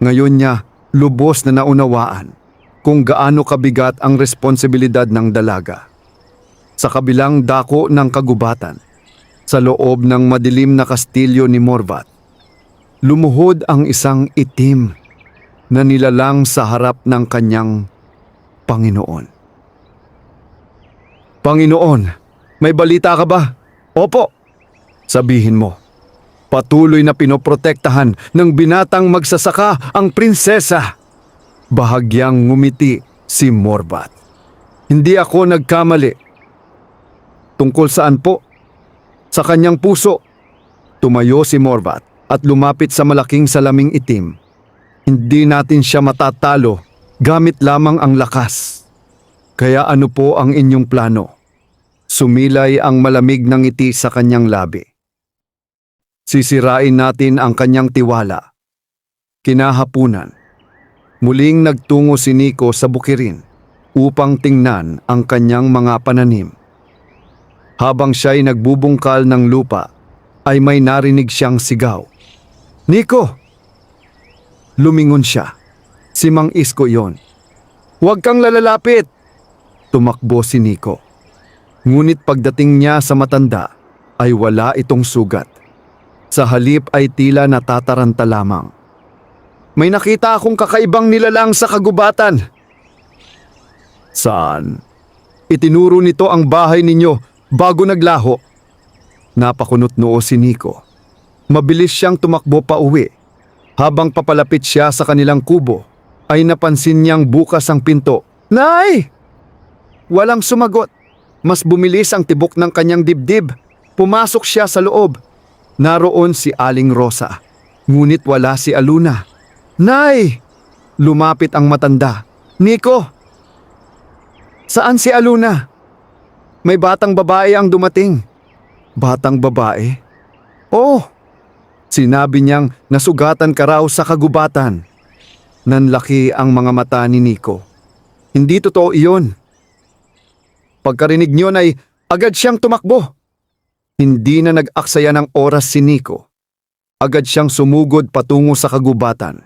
Ngayon niya lubos na naunawaan kung gaano kabigat ang responsibilidad ng dalaga. Sa kabilang dako ng kagubatan, sa loob ng madilim na kastilyo ni Morvath, lumuhod ang isang itim na nilalang sa harap ng kanyang Panginoon. Panginoon, may balita ka ba? Opo, sabihin mo. Patuloy na pinoprotektahan ng binatang magsasaka ang prinsesa. Bahagyang ngumiti si Morvath. Hindi ako nagkamali. Tungkol saan po? Sa kanyang puso. Tumayo si Morvath at lumapit sa malaking salaming itim. Hindi natin siya matatalo gamit lamang ang lakas. Kaya ano po ang inyong plano? Sumilay ang malamig na ngiti sa kanyang labi. Sisirain natin ang kanyang tiwala. Kinahapunan, muling nagtungo si Nico sa bukirin upang tingnan ang kanyang mga pananim. Habang siya'y nagbubungkal ng lupa, ay may narinig siyang sigaw. Nico! Lumingon siya. Si Mang Isko yon. Huwag kang lalalapit! Tumakbo si Nico. Ngunit pagdating niya sa matanda, ay wala itong sugat. Sa halip ay tila natataranta lamang. May nakita akong kakaibang nilalang sa kagubatan. Saan? Itinuro nito ang bahay ninyo bago naglaho. Napakunot noo si Nico. Mabilis siyang tumakbo pa uwi. Habang papalapit siya sa kanilang kubo, ay napansin niyang bukas ang pinto. Nay! Walang sumagot. Mas bumilis ang tibok ng kanyang dibdib. Pumasok siya sa loob. Naroon si Aling Rosa. Ngunit wala si Aluna. Nay! Lumapit ang matanda. Nico! Saan si Aluna? May batang babae ang dumating. Batang babae? Oh! Sinabi niyang nasugatan ka raw sa kagubatan. Nanlaki ang mga mata ni Nico. Hindi totoo iyon. Pagkarinig niyon ay agad siyang tumakbo. Hindi na nag-aksaya ng oras si Nico. Agad siyang sumugod patungo sa kagubatan.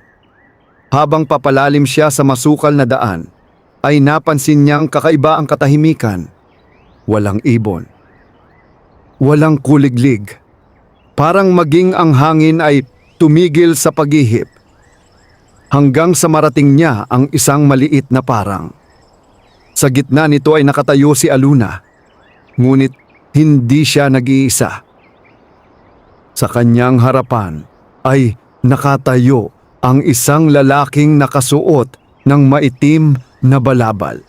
Habang papalalim siya sa masukal na daan, ay napansin niyang kakaiba ang katahimikan. Walang ibon. Walang kuliglig. Parang maging ang hangin ay tumigil sa paghihip. Hanggang sa marating niya ang isang maliit na parang Sa gitna nito ay nakatayo si Aluna. Ngunit hindi siya nag-iisa. Sa kanyang harapan ay nakatayo ang isang lalaking nakasuot ng maitim na balabal.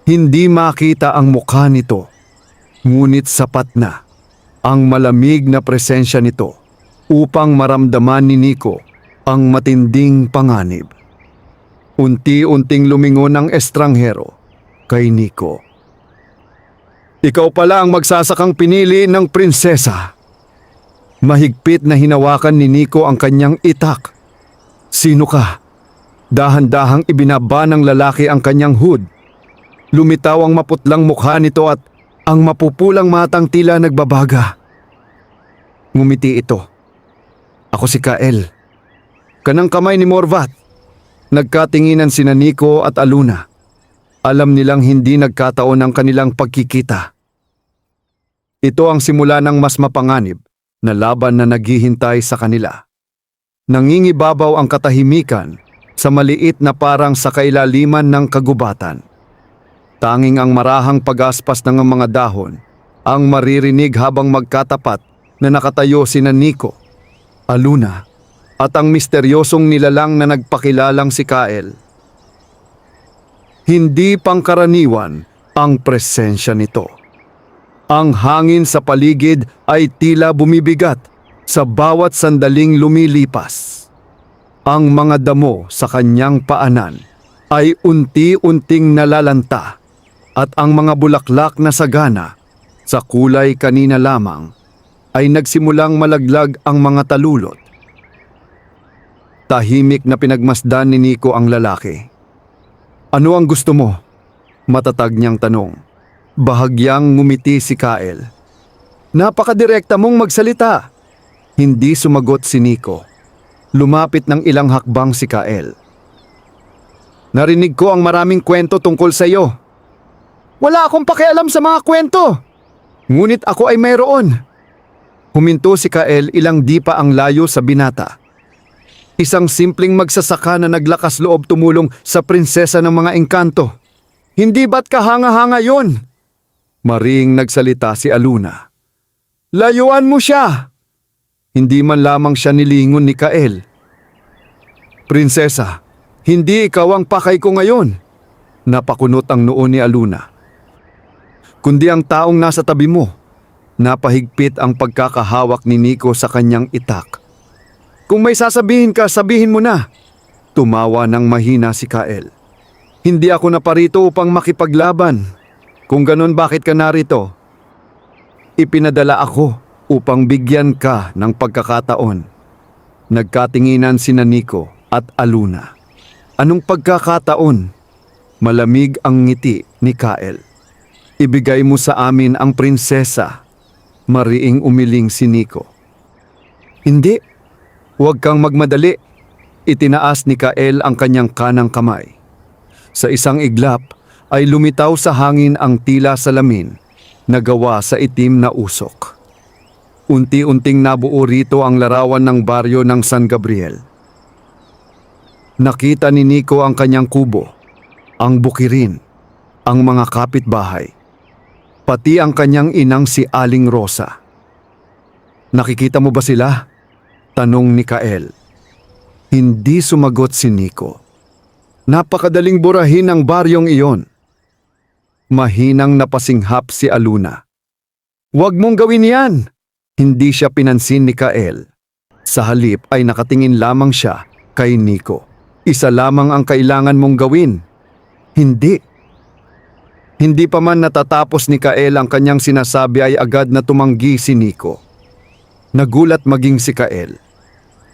Hindi makita ang mukha nito, ngunit sapat na ang malamig na presensya nito upang maramdaman ni Nico ang matinding panganib. Unti-unting lumingon ang estranghero kay Nico. Ikaw pala ang magsasakang pinili ng prinsesa. Mahigpit na hinawakan ni Nico ang kanyang itak. Sino ka? Dahan-dahang ibinaba ng lalaki ang kanyang hood. Lumitaw ang maputlang mukha nito at ang mapupulang matang tila nagbabaga. Ngumiti ito. Ako si Kael. Kanang kamay ni Morvat. Nagkatinginan sina Nico at Aluna. Alam nilang hindi nagkataon ang kanilang pagkikita. Ito ang simula ng mas mapanganib na laban na naghihintay sa kanila. Nangingibabaw ang katahimikan sa maliit na parang sa kailaliman ng kagubatan. Tanging ang marahang pag-aspas ng mga dahon ang maririnig habang magkatapat na nakatayo sina Nico, Aluna, at ang misteryosong nilalang na nagpakilalang si Kael. Hindi pangkaraniwan ang presensya nito. Ang hangin sa paligid ay tila bumibigat sa bawat sandaling lumilipas. Ang mga damo sa kanyang paanan ay unti-unting nalalanta at ang mga bulaklak na sagana sa kulay kanina lamang ay nagsimulang malaglag ang mga talulot. Tahimik na pinagmasdan ni Nico ang lalaki. Ano ang gusto mo? Matatag niyang tanong. Bahagyang ngumiti si Kael. Napakadirekta mong magsalita. Hindi sumagot si Nico. Lumapit ng ilang hakbang si Kael. Narinig ko ang maraming kwento tungkol sa iyo. Wala akong pakialam sa mga kwento. Ngunit ako ay mayroon. Huminto si Kael ilang di pa ang layo sa binata. Isang simpleng magsasaka na naglakas loob tumulong sa prinsesa ng mga engkanto. Hindi ba't kahanga-hanga yun? Maring nagsalita si Aluna. Layuan mo siya! Hindi man lamang siya nilingon ni Kael. Prinsesa, hindi ikaw ang pakay ko ngayon. Napakunot ang noo ni Aluna. Kundi ang taong nasa tabi mo. Napahigpit ang pagkakahawak ni Nico sa kanyang itak. Kung may sasabihin ka, sabihin mo na. Tumawa ng mahina si Kael. Hindi ako naparito upang makipaglaban. Kung ganun, bakit ka narito? Ipinadala ako upang bigyan ka ng pagkakataon. Nagkatinginan sina Nico at Aluna. Anong pagkakataon? Malamig ang ngiti ni Kael. Ibigay mo sa amin ang prinsesa. Mariing umiling si Nico. Hindi. Huwag kang magmadali. Itinaas ni Kael ang kanyang kanang kamay. Sa isang iglap ay lumitaw sa hangin ang tila salamin na gawa sa itim na usok. Unti-unting nabuo rito ang larawan ng baryo ng San Gabriel. Nakita ni Nico ang kanyang kubo, ang bukirin, ang mga kapitbahay, pati ang kanyang inang si Aling Rosa. Nakikita mo ba sila? Tanong ni Kael. Hindi sumagot si Nico. Napakadaling burahin ang baryong iyon. Mahinang napasinghap si Aluna. Huwag mong gawin yan! Hindi siya pinansin ni Kael. Sa halip ay nakatingin lamang siya kay Nico. Isa lamang ang kailangan mong gawin. Hindi. Hindi pa man natatapos ni Kael ang kanyang sinasabi ay agad na tumanggi si Nico. Nagulat maging si Kael.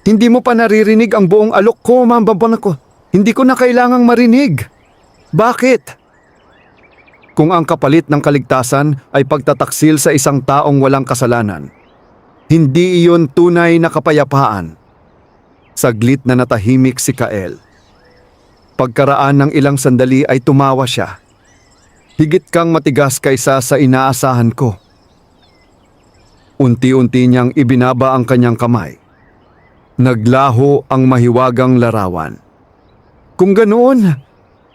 Hindi mo pa naririnig ang buong alok ko, mambaban ako. Hindi ko na kailangang marinig. Bakit? Kung ang kapalit ng kaligtasan ay pagtataksil sa isang taong walang kasalanan, hindi iyon tunay na kapayapaan. Saglit na natahimik si Kael. Pagkaraan ng ilang sandali ay tumawa siya. Higit kang matigas kaysa sa inaasahan ko. Unti-unti niyang ibinaba ang kanyang kamay. Naglaho ang mahiwagang larawan. Kung ganoon,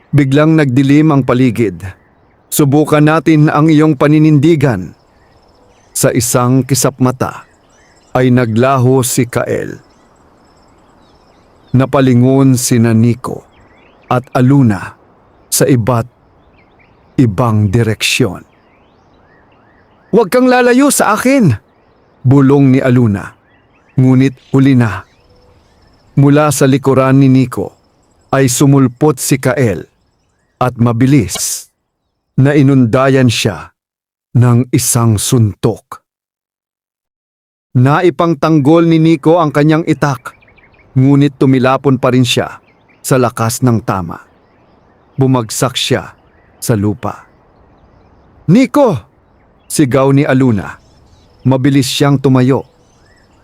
biglang nagdilim ang paligid. Subukan natin ang iyong paninindigan. Sa isang kisap mata ay naglaho si Kael. Napalingon sina Nico at Aluna sa iba't ibang direksyon. "Huwag kang lalayo sa akin!" bulong ni Aluna. Ngunit huli na. Mula sa likuran ni Nico ay sumulpot si Kael at mabilis na inundayan siya ng isang suntok. Naipangtanggol ni Nico ang kanyang itak, ngunit tumilapon pa rin siya sa lakas ng tama. Bumagsak siya sa lupa. "Nico!" sigaw ni Aluna. Mabilis siyang tumayo.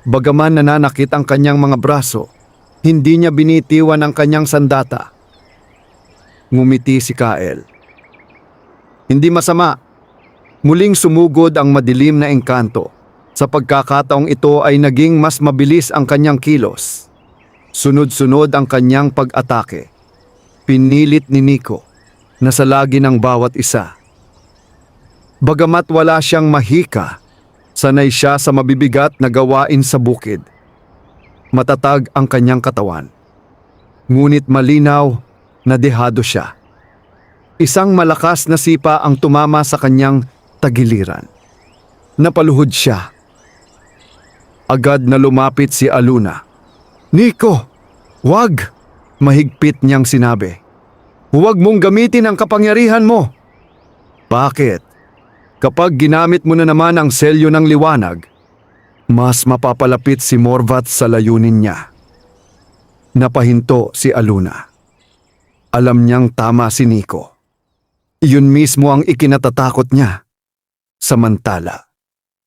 Bagaman nananakit ang kanyang mga braso, hindi niya binitiwan ang kanyang sandata. Ngumiti si Kael. "Hindi masama." Muling sumugod ang madilim na engkanto. Sa pagkakataong ito ay naging mas mabilis ang kanyang kilos. Sunod-sunod ang kanyang pag-atake. Pinilit ni Nico na salagin ang bawat isa. Bagamat wala siyang mahika, sanay siya sa mabibigat na gawain sa bukid. Matatag ang kanyang katawan. Ngunit malinaw na dehado siya. Isang malakas na sipa ang tumama sa kanyang tagiliran. Napaluhod siya. Agad na lumapit si Aluna. "Nico, wag!" mahigpit niyang sinabi. "Huwag mong gamitin ang kapangyarihan mo." "Bakit? Kapag ginamit mo na naman ang selyo ng liwanag, mas mapapalapit si Morvat sa layunin niya." Napahinto si Aluna. Alam niyang tama si Nico. Iyon mismo ang ikinatatakot niya. Samantala,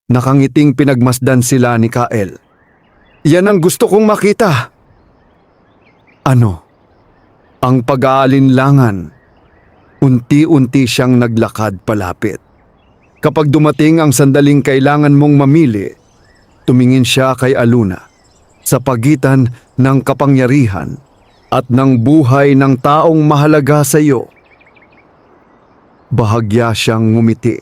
nakangiting pinagmasdan sila ni Kael. "Yan ang gusto kong makita." Ano? Ang pag-aalinlangan. Unti-unti siyang naglakad palapit. Kapag dumating ang sandaling kailangan mong mamili, tumingin siya kay Aluna. Sa pagitan ng kapangyarihan at ng buhay ng taong mahalaga sa iyo. Bahagya siyang ngumiti.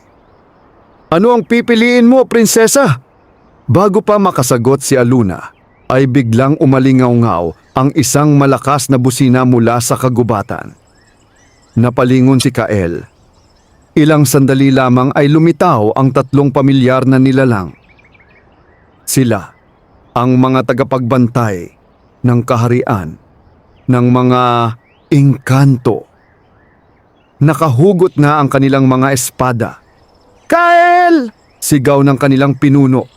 "Ano ang pipiliin mo, prinsesa?" Bago pa makasagot si Aluna, ay biglang umalingaw-ngaw ang isang malakas na busina mula sa kagubatan. Napalingon si Kael. Ilang sandali lamang ay lumitaw ang 3 pamilyar na nilalang. Sila ang mga tagapagbantay ng kaharian ng mga engkanto. Nakahugot na ang kanilang mga espada. "Kael!" sigaw ng kanilang pinuno.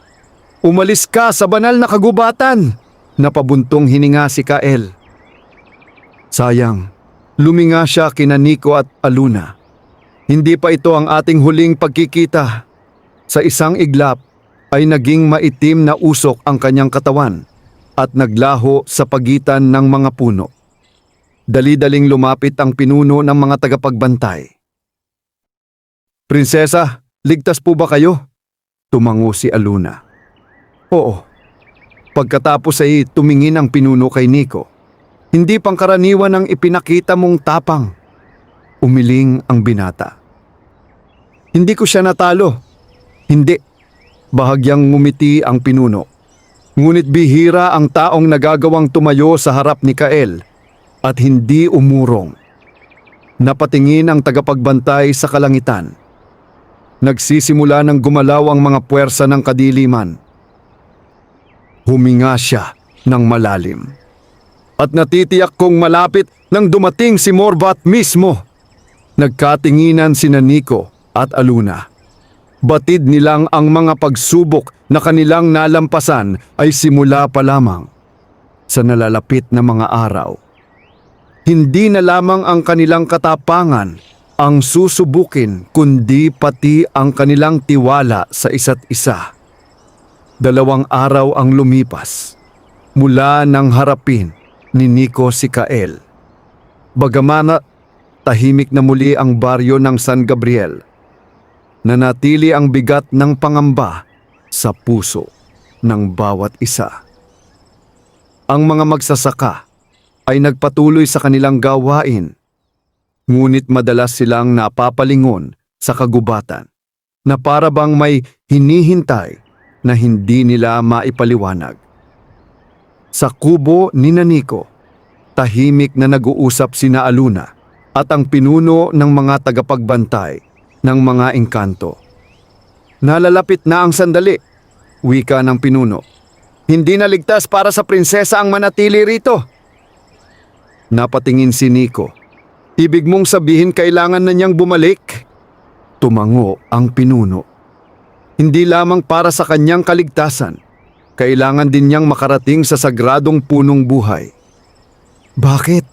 "Umalis ka sa banal na kagubatan!" Napabuntong hininga si Kael. Sayang, luminga siya kina Nico at Aluna. Hindi pa ito ang ating huling pagkikita. Sa isang iglap ay naging maitim na usok ang kanyang katawan at naglaho sa pagitan ng mga puno. Dali-daling lumapit ang pinuno ng mga tagapagbantay. "Prinsesa, ligtas po ba kayo?" Tumango si Aluna. "Oo." Pagkatapos ay tumingin ang pinuno kay Nico. "Hindi pangkaraniwan ang ipinakita mong tapang." Umiling ang binata. "Hindi ko siya natalo." "Hindi." Bahagyang ngumiti ang pinuno. "Ngunit bihira ang taong nagagawang tumayo sa harap ni Kael at hindi umurong." Napatingin ang tagapagbantay sa kalangitan. Nagsisimula ng gumalaw ang mga puwersa ng kadiliman. Huminga siya ng malalim. "At natitiyak kong malapit nang dumating si Morvat mismo." Nagkatinginan sina Nico at Aluna. Batid nilang ang mga pagsubok na kanilang nalampasan ay simula pa lamang. Sa nalalapit na mga araw, hindi na lamang ang kanilang katapangan ang susubukin, kundi pati ang kanilang tiwala sa isa't isa. 2 araw ang lumipas mula nang harapin ni Nico si Kael. Bagaman tahimik na muli ang baryo ng San Gabriel, nanatili ang bigat ng pangamba sa puso ng bawat isa. Ang mga magsasaka ay nagpatuloy sa kanilang gawain, ngunit madalas silang napapalingon sa kagubatan na para bang may hinihintay na hindi nila maipaliwanag. Sa kubo ni Nico, tahimik na nag-uusap sina Aluna at ang pinuno ng mga tagapagbantay ng mga engkanto. Nalalapit na ang sandali, wika ng pinuno. Hindi na ligtas para sa prinsesa ang manatili rito. Napatingin si Nico. Ibig mong sabihin kailangan na niyang bumalik? Tumango ang pinuno. Hindi lamang para sa kanyang kaligtasan, kailangan din niyang makarating sa sagradong punong buhay. Bakit?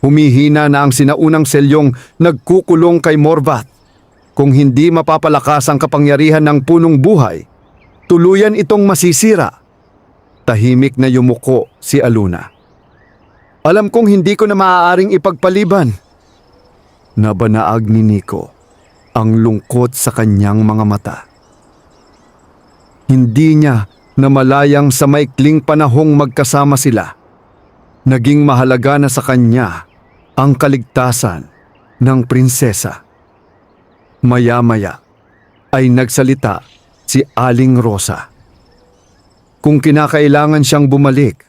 Humihina na ang sinaunang selyong nagkukulong kay Morvath. Kung hindi mapapalakas ang kapangyarihan ng punong buhay, tuluyan itong masisira. Tahimik na yumuko si Aluna. Alam kong hindi ko na maaaring ipagpaliban. Nabanaag ni Nico ang lungkot sa kanyang mga mata. Hindi niya namalayang sa maikling panahong magkasama sila. Naging mahalaga na sa kanya ang kaligtasan ng prinsesa. Maya-maya ay nagsalita si Aling Rosa. Kung kinakailangan siyang bumalik,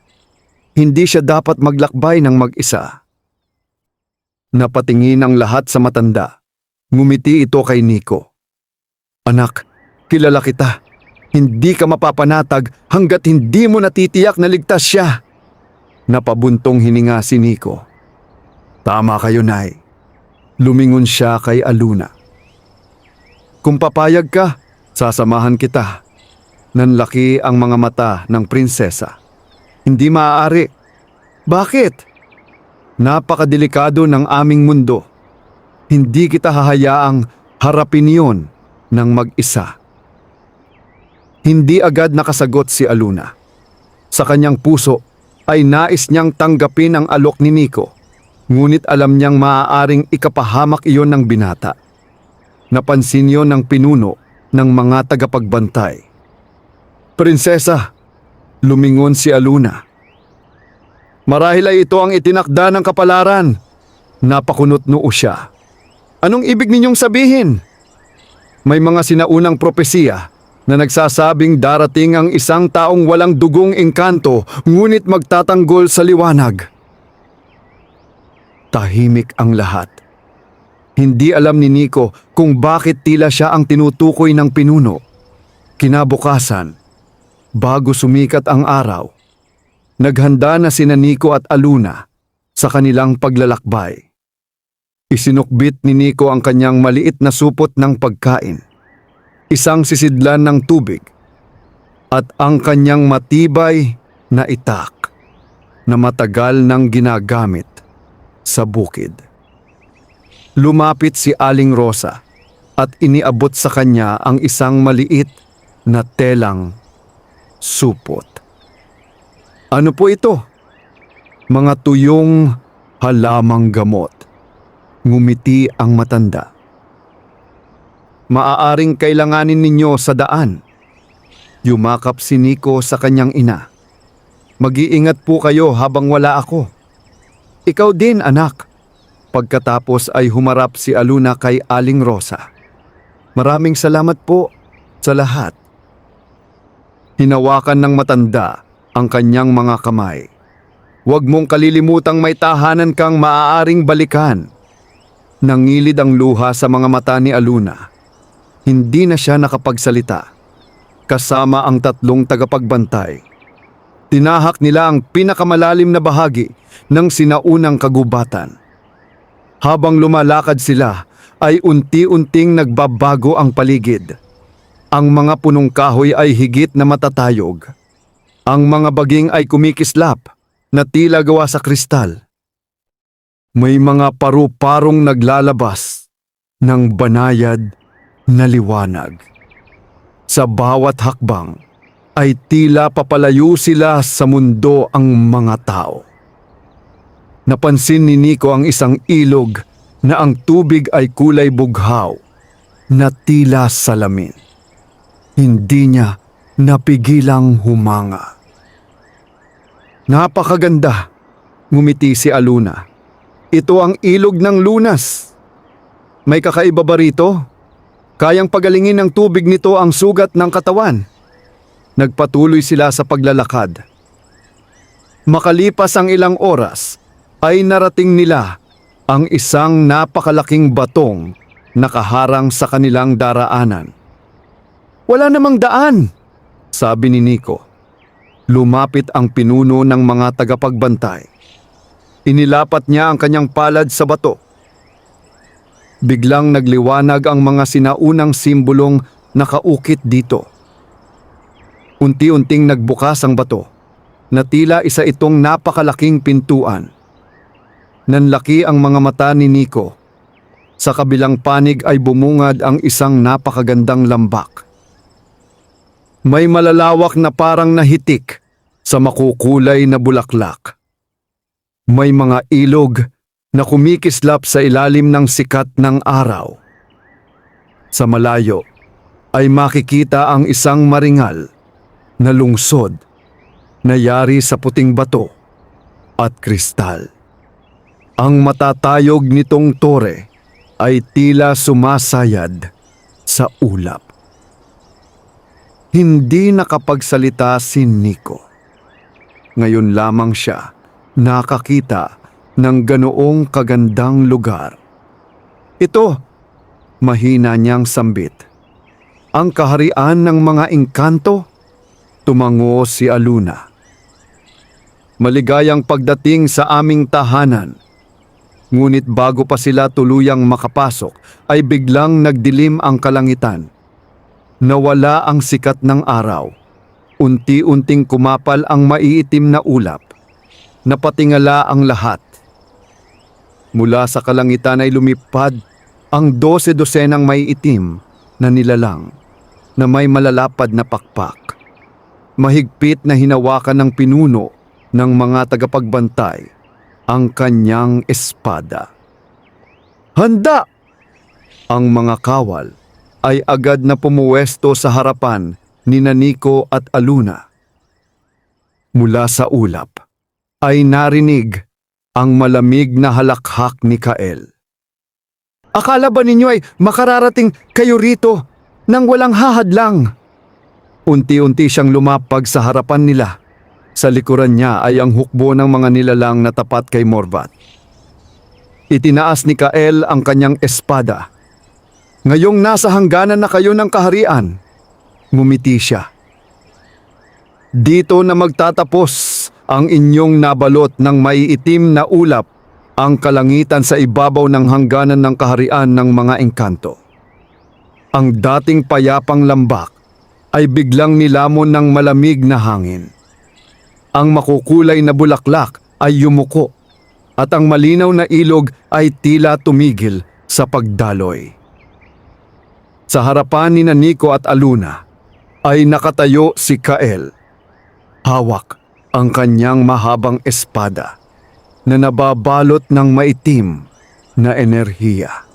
hindi siya dapat maglakbay ng mag-isa. Napatingin ang lahat sa matanda. Ngumiti ito kay Nico. Anak, kilala kita. Hindi ka mapapanatag hanggat hindi mo natitiyak na ligtas siya. Napabuntong hininga si Nico. Tama kayo, Nay. Lumingon siya kay Aluna. Kung papayag ka, sasamahan kita. Nanlaki ang mga mata ng prinsesa. Hindi maaari. Bakit? Napakadelikado ng aming mundo. Hindi kita hahayaang harapin yon ng mag-isa. Hindi agad nakasagot si Aluna. Sa kanyang puso ay nais niyang tanggapin ang alok ni Nico. Ngunit alam niyang maaaring ikapahamak iyon ng binata. Napansin yon ng pinuno ng mga tagapagbantay. Prinsesa, lumingon si Aluna. Marahil ay ito ang itinakda ng kapalaran. Napakunot noo siya. Anong ibig ninyong sabihin? May mga sinaunang propesiya na nagsasabing darating ang isang taong walang dugong engkanto ngunit magtatanggol sa liwanag. Tahimik ang lahat. Hindi alam ni Nico kung bakit tila siya ang tinutukoy ng pinuno. Kinabukasan, bago sumikat ang araw, naghanda na sina Nico at Aluna sa kanilang paglalakbay. Isinukbit ni Nico ang kanyang maliit na supot ng pagkain, isang sisidlan ng tubig, at ang kanyang matibay na itak na matagal nang ginagamit sa bukid. Lumapit si Aling Rosa at iniabot sa kanya ang isang maliit na telang supot. Ano po ito? Mga tuyong halamang gamot. Ngumiti ang matanda. Maaaring kailanganin ninyo sa daan. Yumakap si Nico sa kanyang ina. Mag-iingat po kayo habang wala ako. Ikaw din, anak. Pagkatapos ay humarap si Aluna kay Aling Rosa. Maraming salamat po sa lahat. Hinawakan ng matanda ang kanyang mga kamay. Huwag mong kalilimutang may tahanan kang maaaring balikan. Nangilid ang luha sa mga mata ni Aluna. Hindi na siya nakapagsalita. Kasama ang tatlong tagapagbantay. Tinahak nila ang pinakamalalim na bahagi ng sinaunang kagubatan. Habang lumalakad sila, ay unti-unting nagbabago ang paligid. Ang mga punong kahoy ay higit na matatayog. Ang mga baging ay kumikislap na tila gawa sa kristal. May mga paru-parong naglalabas ng banayad na liwanag. Sa bawat hakbang ay tila papalayo sila sa mundo ang mga tao. Napansin ni Nico ang isang ilog na ang tubig ay kulay bughaw na tila salamin. Hindi niya napigilang humanga. Napakaganda, ngumiti si Aluna. Ito ang ilog ng lunas. May kakaiba ba rito? Kayang pagalingin ng tubig nito ang sugat ng katawan. Nagpatuloy sila sa paglalakad. Makalipas ang ilang oras, ay narating nila ang isang napakalaking batong nakaharang sa kanilang daraanan. Wala namang daan, sabi ni Nico. Lumapit ang pinuno ng mga tagapagbantay. Inilapat niya ang kanyang palad sa bato. Biglang nagliwanag ang mga sinaunang simbolong nakaukit dito. Unti-unting nagbukas ang bato na tila isa itong napakalaking pintuan. Nanlaki ang mga mata ni Nico. Sa kabilang panig ay bumungad ang isang napakagandang lambak. May malalawak na parang nahitik sa makukulay na bulaklak. May mga ilog na kumikislap sa ilalim ng sikat ng araw. Sa malayo ay makikita ang isang maringal na lungsod na yari sa puting bato at kristal. Ang matatayog nitong tore ay tila sumasayad sa ulap. Hindi nakapagsalita si Nico. Ngayon lamang siya nakakita ng ganoong kagandang lugar. Ito, mahina niyang sambit. Ang kaharian ng mga engkanto, tumango si Aluna. Maligayang pagdating sa aming tahanan. Ngunit bago pa sila tuluyang makapasok, ay biglang nagdilim ang kalangitan. Nawala ang sikat ng araw. Unti-unting kumapal ang maiitim na ulap. Napatingala ang lahat. Mula sa kalangitan ay lumipad ang 12 dosenang maiitim na nilalang na may malalapad na pakpak. Mahigpit na hinawakan ng pinuno ng mga tagapagbantay ang kanyang espada. Handa! Ang mga kawal ay agad na pumuwesto sa harapan ni Nico at Aluna. Mula sa ulap ay narinig ang malamig na halakhak ni Kael. Akala ba ninyo ay makararating kayo rito nang walang hahadlang? Unti-unti siyang lumapag sa harapan nila. Sa likuran niya ay ang hukbo ng mga nilalang na tapat kay Morvat. Itinaas ni Kael ang kanyang espada. Ngayong nasa hangganan na kayo ng kaharian, ngumiti siya. Dito na magtatapos ang inyong nabalot ng maiitim na ulap ang kalangitan sa ibabaw ng hangganan ng kaharian ng mga engkanto. Ang dating payapang lambak ay biglang nilamon ng malamig na hangin. Ang makukulay na bulaklak ay yumuko at ang malinaw na ilog ay tila tumigil sa pagdaloy. Sa harapan ni Nico at Aluna ay nakatayo si Kael. Hawak ang kanyang mahabang espada na nababalot ng maitim na enerhiya.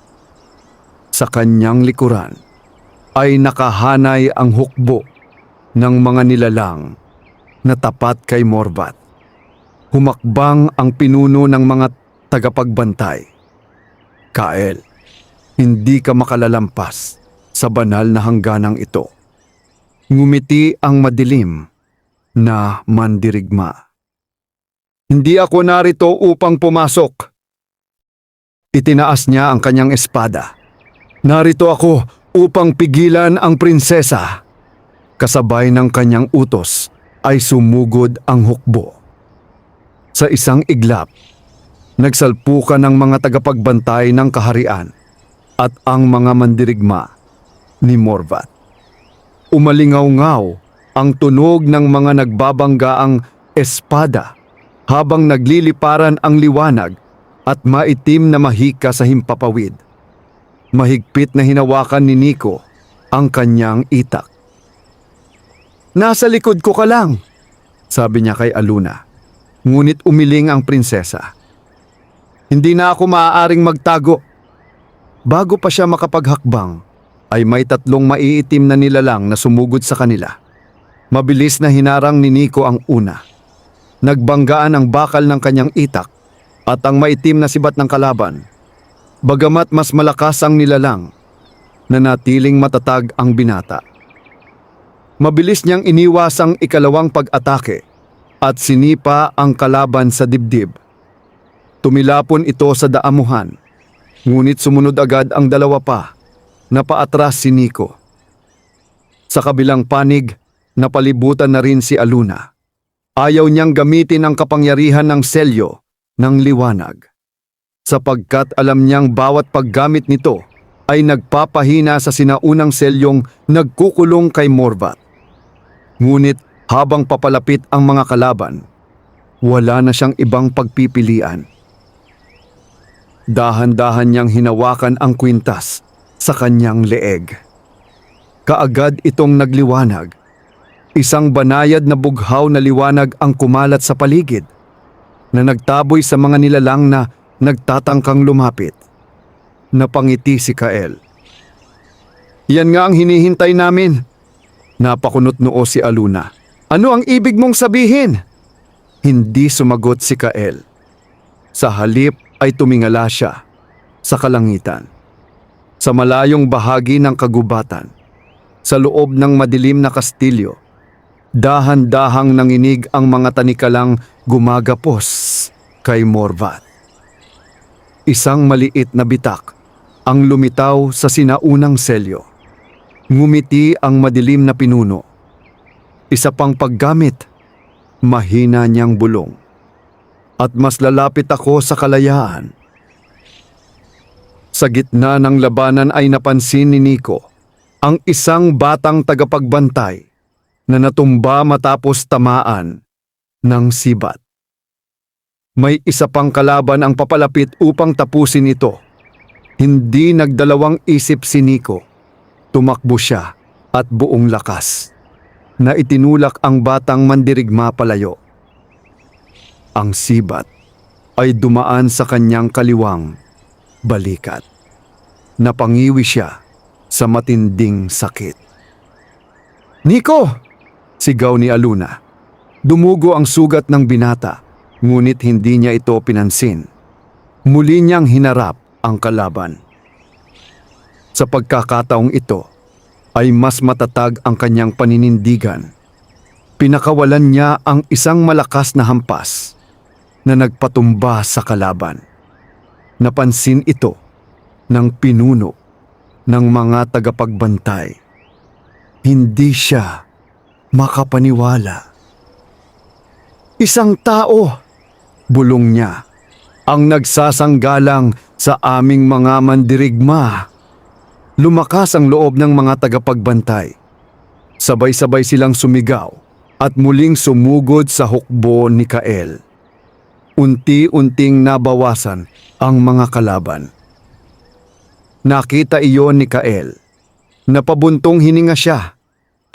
Sa kanyang likuran ay nakahanay ang hukbo ng mga nilalang na tapat kay Morvat. Humakbang ang pinuno ng mga tagapagbantay. Kael, hindi ka makalalampas sa banal na hangganang ito. Ngumiti ang madilim na mandirigma. Hindi ako narito upang pumasok. Itinaas niya ang kanyang espada. Narito ako upang pigilan ang prinsesa. Kasabay ng kanyang utos ay sumugod ang hukbo. Sa isang iglap, nagsalpukan ng mga tagapagbantay ng kaharian at ang mga mandirigma ni Morvat. Umalingaw-ngaw ang tunog ng mga nagbabanggaang espada habang nagliliparan ang liwanag at maitim na mahika sa himpapawid. Mahigpit na hinawakan ni Nico ang kanyang itak. Nasa likod ko ka lang, sabi niya kay Aluna. Ngunit umiling ang prinsesa. Hindi na ako maaaring magtago. Bago pa siya makapaghakbang, ay may 3 maiitim na nilalang na sumugod sa kanila. Mabilis na hinarang ni Nico ang una. Nagbanggaan ang bakal ng kanyang itak at ang maitim na sibat ng kalaban. Bagamat mas malakas ang nilalang, nanatiling matatag ang binata. Mabilis niyang iniwas ang ikalawang pag-atake at sinipa ang kalaban sa dibdib. Tumilapon ito sa daamuhan, ngunit sumunod agad ang dalawa pa na paatras si Nico. Sa kabilang panig, napalibutan na rin si Aluna. Ayaw niyang gamitin ang kapangyarihan ng selyo ng liwanag, sapagkat alam niyang bawat paggamit nito ay nagpapahina sa sinaunang selyong nagkukulong kay Morvat. Ngunit habang papalapit ang mga kalaban, wala na siyang ibang pagpipilian. Dahan-dahan niyang hinawakan ang kwintas sa kanyang leeg. Kaagad itong nagliwanag. Isang banayad na bughaw na liwanag ang kumalat sa paligid, na nagtaboy sa mga nilalang na nagtatangkang lumapit. Napangiti si Kael. "Yan nga ang hinihintay namin." Napakunot noo si Aluna. "Ano ang ibig mong sabihin?" Hindi sumagot si Kael. Sa halip ay tumingala siya sa kalangitan. Sa malayong bahagi ng kagubatan, sa loob ng madilim na kastilyo, dahan-dahang nanginig ang mga tanikalang gumagapos kay Morvat. Isang maliit na bitak ang lumitaw sa sinaunang selyo. Ngumiti ang madilim na pinuno. Isa pang paggamit, mahina niyang bulong. At mas lalapit ako sa kalayaan. Sa gitna ng labanan ay napansin ni Nico ang isang batang tagapagbantay na natumba matapos tamaan ng sibat. May isa pang kalaban ang papalapit upang tapusin ito. Hindi nagdalawang isip si Nico. Tumakbo siya at buong lakas na itinulak ang batang mandirigma palayo. Ang sibat ay dumaan sa kanyang kaliwang balikat. Napangiwi siya sa matinding sakit. "Nico!" sigaw ni Aluna. Dumugo ang sugat ng binata, ngunit hindi niya ito pinansin. Muli niyang hinarap ang kalaban. Sa pagkakataong ito, ay mas matatag ang kanyang paninindigan. Pinakawalan niya ang isang malakas na hampas na nagpatumba sa kalaban. Napansin ito ng pinuno ng mga tagapagbantay. Hindi siya makapaniwala. "Isang tao," bulong niya, "ang nagsasanggalang sa aming mga mandirigma." Lumakas ang loob ng mga tagapagbantay. Sabay-sabay silang sumigaw at muling sumugod sa hukbo ni Kael. Unti-unting nabawasan ang mga kalaban. Nakita iyon ni Kael. Napabuntong hininga siya.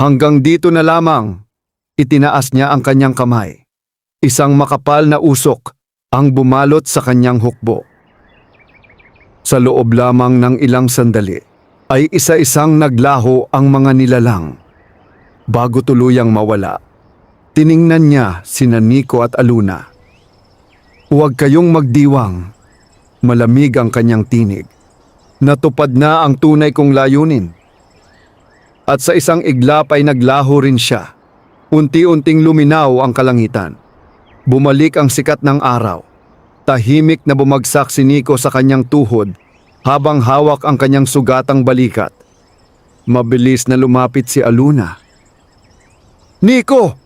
Hanggang dito na lamang, itinaas niya ang kanyang kamay. Isang makapal na usok ang bumalot sa kanyang hukbo. Sa loob lamang ng ilang sandali, ay isa-isang naglaho ang mga nilalang. Bago tuluyang mawala, tiningnan niya sina Nico at Aluna. "Huwag kayong magdiwang." Malamig ang kanyang tinig. Natupad na ang tunay kong layunin. At sa isang iglap ay naglaho rin siya. Unti-unting luminaw ang kalangitan. Bumalik ang sikat ng araw. Tahimik na bumagsak si Nico sa kanyang tuhod habang hawak ang kanyang sugatang balikat. Mabilis na lumapit si Aluna. "Nico!"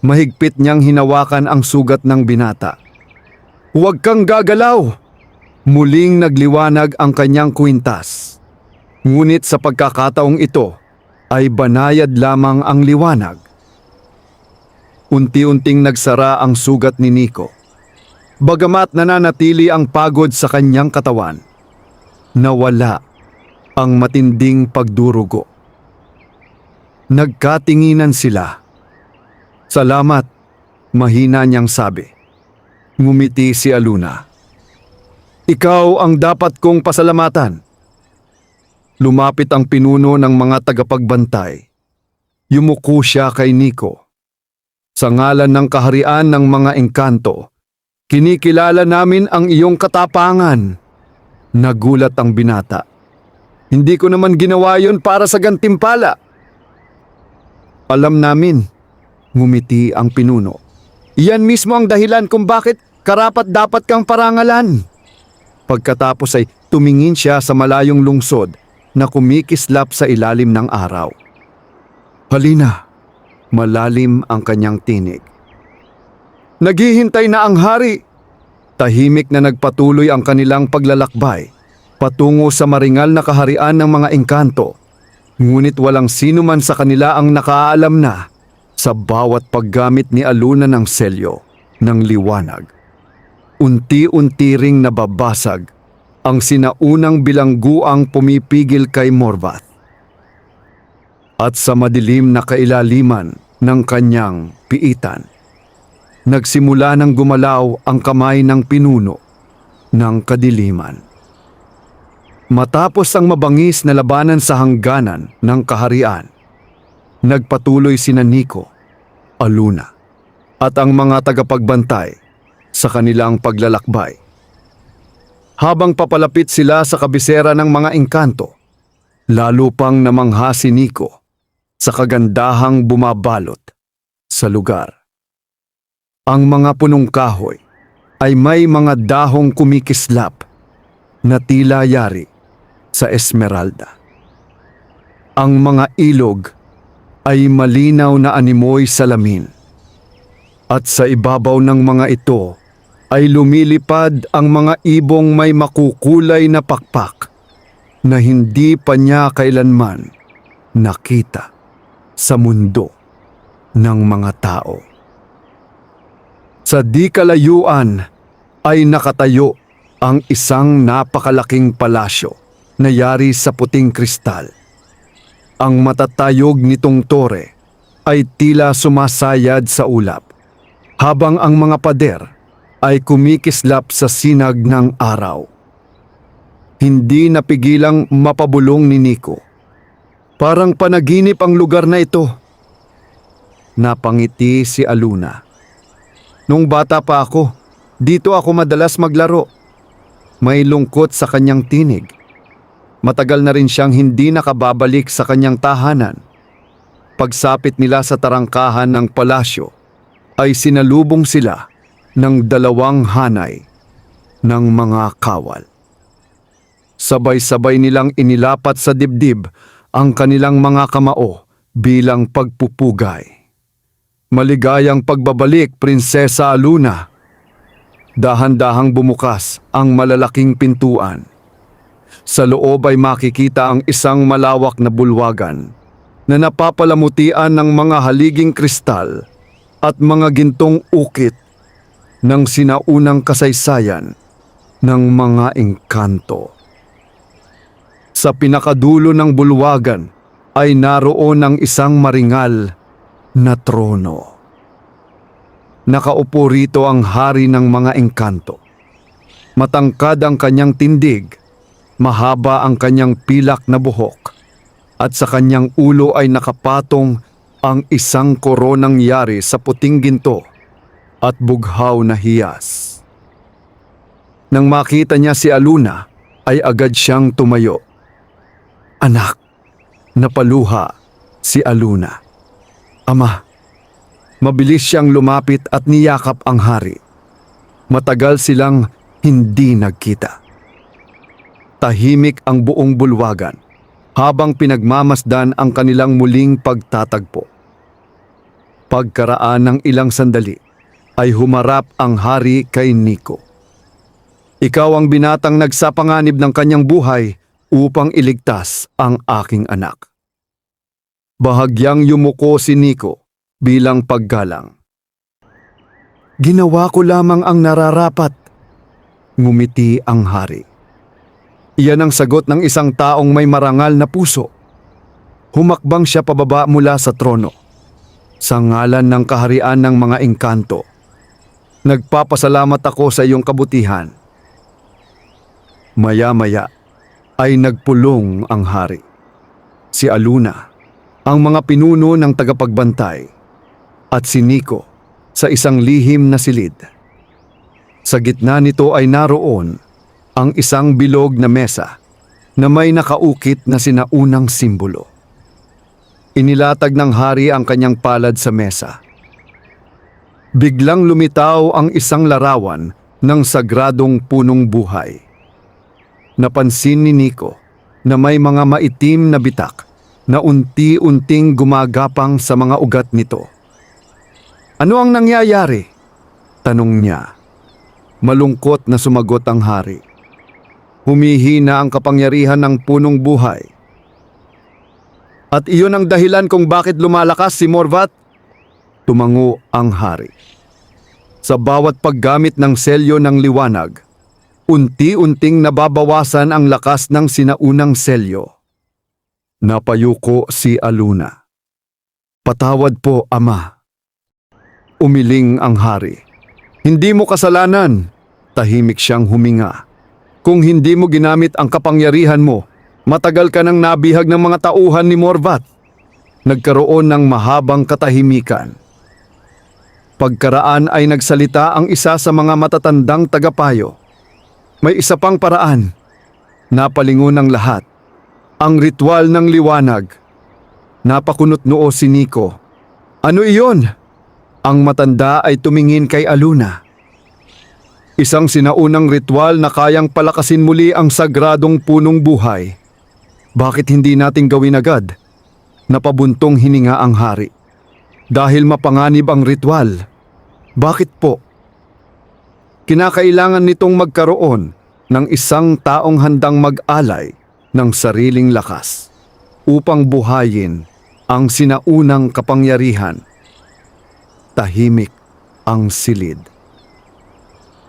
Mahigpit niyang hinawakan ang sugat ng binata. "Huwag kang gagalaw!" Muling nagliwanag ang kanyang kwintas. Ngunit sa pagkakataong ito, ay banayad lamang ang liwanag. Unti-unting nagsara ang sugat ni Nico. Bagamat nananatili ang pagod sa kanyang katawan, nawala ang matinding pagdurugo. Nagkatinginan sila. "Salamat," mahina niyang sabi. Ngumiti si Aluna. "Ikaw ang dapat kong pasalamatan." Lumapit ang pinuno ng mga tagapagbantay. Yumuko siya kay Nico. "Sa ngalan ng kaharian ng mga engkanto, kinikilala namin ang iyong katapangan." Nagulat ang binata. Hindi ko naman ginawa yon para sa gantimpala. Alam namin, ngumiti ang pinuno. Iyan mismo ang dahilan kung bakit karapat dapat kang parangalan. Pagkatapos ay tumingin siya sa malayong lungsod na kumikislap sa ilalim ng araw. Halina, malalim ang kanyang tinig. Naghihintay na ang hari. Tahimik na nagpatuloy ang kanilang paglalakbay patungo sa maringal na kaharian ng mga engkanto. Ngunit walang sino man sa kanila ang nakaalam na sa bawat paggamit ni Aluna ng selyo ng liwanag. Unti-unti ring nababasag ang sinaunang bilangguang pumipigil kay Morvath. At sa madilim na kailaliman ng kanyang piitan, nagsimula ng gumalaw ang kamay ng pinuno ng kadiliman. Matapos ang mabangis na labanan sa hangganan ng kaharian, nagpatuloy sina Nico, Aluna, at ang mga tagapagbantay sa kanilang paglalakbay. Habang papalapit sila sa kabisera ng mga engkanto, lalo pang namangha si Nico sa kagandahang bumabalot sa lugar. Ang mga punong kahoy ay may mga dahong kumikislap na tila yari sa esmeralda. Ang mga ilog ay malinaw na animoy salamin. At sa ibabaw ng mga ito ay lumilipad ang mga ibong may makukulay na pakpak na hindi pa niya kailanman nakita sa mundo ng mga tao. Sa di kalayuan ay nakatayo ang isang napakalaking palasyo na yari sa puting kristal. Ang matatayog nitong tore ay tila sumasayad sa ulap, habang ang mga pader ay kumikislap sa sinag ng araw. Hindi napigilang mapabulong ni Nico. Parang panaginip ang lugar na ito. Napangiti si Aluna. Nung bata pa ako, dito ako madalas maglaro. May lungkot sa kanyang tinig. Matagal na rin siyang hindi nakababalik sa kanyang tahanan. Pagsapit nila sa tarangkahan ng palasyo, ay sinalubong sila ng dalawang hanay ng mga kawal. Sabay-sabay nilang inilapat sa dibdib ang kanilang mga kamao bilang pagpupugay. Maligayang pagbabalik, Prinsesa Aluna. Dahan-dahang bumukas ang malalaking pintuan. Sa loob ay makikita ang isang malawak na bulwagan na napapalamutian ng mga haliging kristal at mga gintong ukit ng sinaunang kasaysayan ng mga engkanto. Sa pinakadulo ng bulwagan ay naroon ang isang maringal na trono. Nakaupo rito ang hari ng mga engkanto. Matangkad ang kanyang tindig, mahaba ang kanyang pilak na buhok, at sa kanyang ulo ay nakapatong ang isang koronang yari sa puting ginto at bughaw na hiyas. Nang makita niya si Aluna, ay agad siyang tumayo. Anak, napaluha si Aluna. Ama, mabilis siyang lumapit at niyakap ang hari. Matagal silang hindi nagkita. Tahimik ang buong bulwagan habang pinagmamasdan ang kanilang muling pagtatagpo. Pagkaraan ng ilang sandali ay humarap ang hari kay Nico. Ikaw ang binatang nagsapanganib ng kanyang buhay upang iligtas ang aking anak. Bahagyang yumuko si Nico bilang paggalang. Ginawa ko lamang ang nararapat, ngumiti ang hari. Iyan ang sagot ng isang taong may marangal na puso. Humakbang siya pababa mula sa trono. Sa ngalan ng kaharian ng mga engkanto, nagpapasalamat ako sa iyong kabutihan. Maya-maya ay nagpulong ang hari. Si Aluna, ang mga pinuno ng tagapagbantay, at si Nico sa isang lihim na silid. Sa gitna nito ay naroon ang isang bilog na mesa na may nakaukit na sinaunang simbolo. Inilatag ng hari ang kanyang palad sa mesa. Biglang lumitaw ang isang larawan ng sagradong punong buhay. Napansin ni Nico na may mga maitim na bitak na unti-unting gumagapang sa mga ugat nito. "Ano ang nangyayari?" tanong niya. Malungkot na sumagot ang hari. "Humihina ang kapangyarihan ng punong buhay. At iyon ang dahilan kung bakit lumalakas si Morvat?" Tumango ang hari. Sa bawat paggamit ng selyo ng liwanag, unti-unting nababawasan ang lakas ng sinaunang selyo. Napayuko si Aluna. "Patawad po, ama." Umiling ang hari. "Hindi mo kasalanan." Tahimik siyang huminga. "Kung hindi mo ginamit ang kapangyarihan mo, matagal ka nang nabihag ng mga tauhan ni Morvat." Nagkaroon ng mahabang katahimikan. Pagkaraan ay nagsalita ang isa sa mga matatandang tagapayo. "May isa pang paraan." Napalingon ng lahat. "Ang ritual ng liwanag." Napakunot noo si Nico. "Ano iyon?" Ang matanda ay tumingin kay Aluna. "Isang sinaunang ritual na kayang palakasin muli ang sagradong punong buhay. Bakit hindi natin gawin agad?" Napabuntong hininga ang hari. "Dahil mapanganib ang ritual." "Bakit po?" "Kinakailangan nitong magkaroon ng isang taong handang mag-alay ng sariling lakas upang buhayin ang sinaunang kapangyarihan." Tahimik ang silid.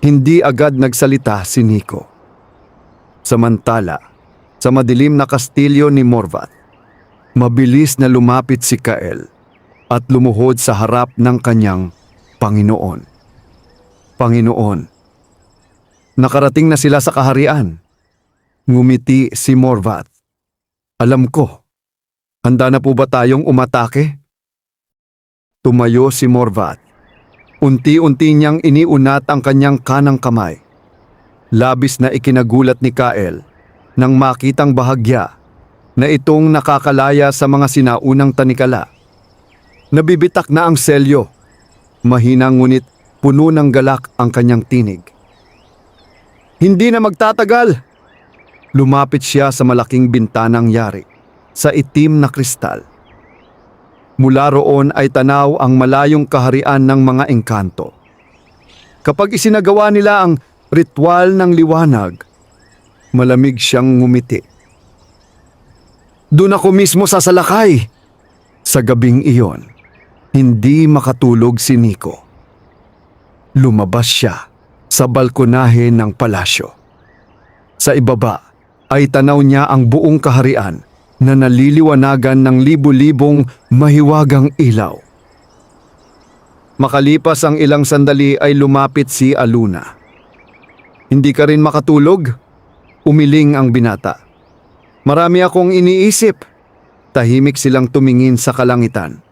Hindi agad nagsalita si Nico. Samantala, sa madilim na kastilyo ni Morvat, mabilis na lumapit si Kael at lumuhod sa harap ng kanyang Panginoon. "Panginoon." Nakarating na sila sa kaharian. Ngumiti si Morvat. "Alam ko. Handa na po ba tayong umatake?" Tumayo si Morvat. Unti-unti niyang iniunat ang kanyang kanang kamay. Labis na ikinagulat ni Kael nang makitang bahagya na itong nakakalaya sa mga sinaunang tanikala. Nabibitak na ang selyo. Mahina ngunit puno ng galak ang kanyang tinig. "Hindi na magtatagal!" Lumapit siya sa malaking bintanang yari sa itim na kristal. Mula roon ay tanaw ang malayong kaharian ng mga engkanto. Kapag isinagawa nila ang ritual ng liwanag, malamig siyang ngumiti. "Doon ako mismo sasalakay!" Sa gabing iyon, hindi makatulog si Nico. Lumabas siya sa balkonahe ng palasyo. Sa ibaba ay tanaw niya ang buong kaharian na naliliwanagan ng libu-libong mahiwagang ilaw. Makalipas ang ilang sandali ay lumapit si Aluna. "Hindi ka rin makatulog?" Umiling ang binata. "Marami akong iniisip." Tahimik silang tumingin sa kalangitan.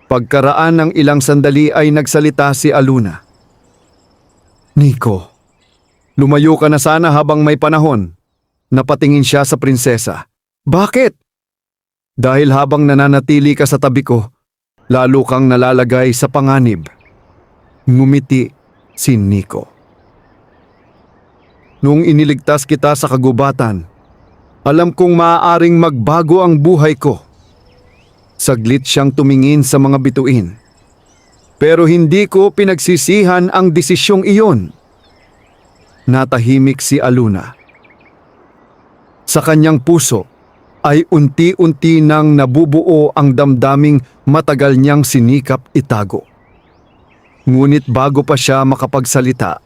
Pagkaraan ng ilang sandali ay nagsalita si Aluna. "Nico, lumayo ka na sana habang may panahon." Napatingin siya sa prinsesa. "Bakit?" "Dahil habang nananatili ka sa tabi ko, lalo kang nalalagay sa panganib." Ngumiti si Nico. "Noong iniligtas kita sa kagubatan, alam kong maaaring magbago ang buhay ko." Saglit siyang tumingin sa mga bituin. "Pero hindi ko pinagsisihan ang desisyong iyon." Natahimik si Aluna. Sa kanyang puso ay unti-unti nang nabubuo ang damdaming matagal niyang sinikap itago. Ngunit bago pa siya makapagsalita,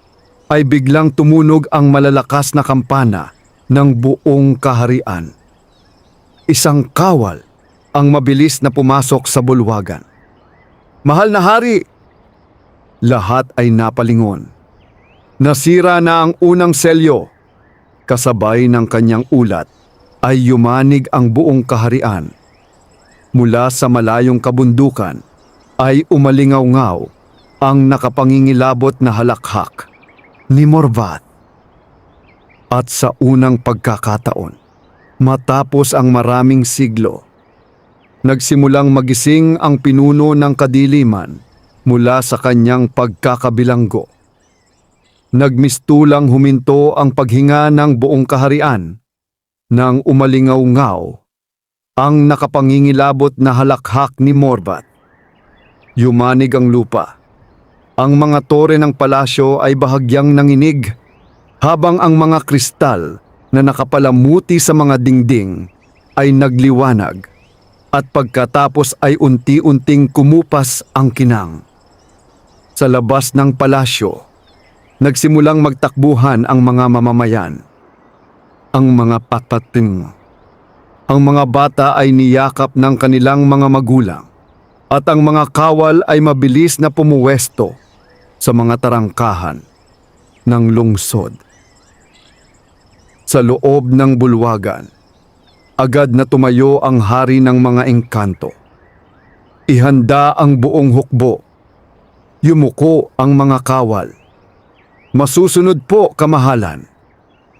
ay biglang tumunog ang malalakas na kampana ng buong kaharian. Isang kawal ang mabilis na pumasok sa bulwagan. "Mahal na hari!" Lahat ay napalingon. Nasira na ang unang selyo. Kasabay ng kanyang ulat ay yumanig ang buong kaharian. Mula sa malayong kabundukan ay umalingaw-ngaw ang nakapangingilabot na halakhak ni Morvat. At sa unang pagkakataon, matapos ang maraming siglo, nagsimulang magising ang pinuno ng kadiliman mula sa kanyang pagkakabilanggo. Nagmistulang huminto ang paghinga ng buong kaharian nang umalingaw-ngaw ang nakapangingilabot na halakhak ni Morvat. Yumanig ang lupa. Ang mga tore ng palasyo ay bahagyang nanginig, habang ang mga kristal na nakapalamuti sa mga dingding ay nagliwanag, at pagkatapos ay unti-unting kumupas ang kinang. Sa labas ng palasyo, nagsimulang magtakbuhan ang mga mamamayan. Ang mga patating. Ang mga bata ay niyakap ng kanilang mga magulang, at ang mga kawal ay mabilis na pumuwesto sa mga tarangkahan ng lungsod. Sa loob ng bulwagan, agad na tumayo ang hari ng mga engkanto. Ihanda ang buong hukbo. Yumuko ang mga kawal. Masusunod po, kamahalan.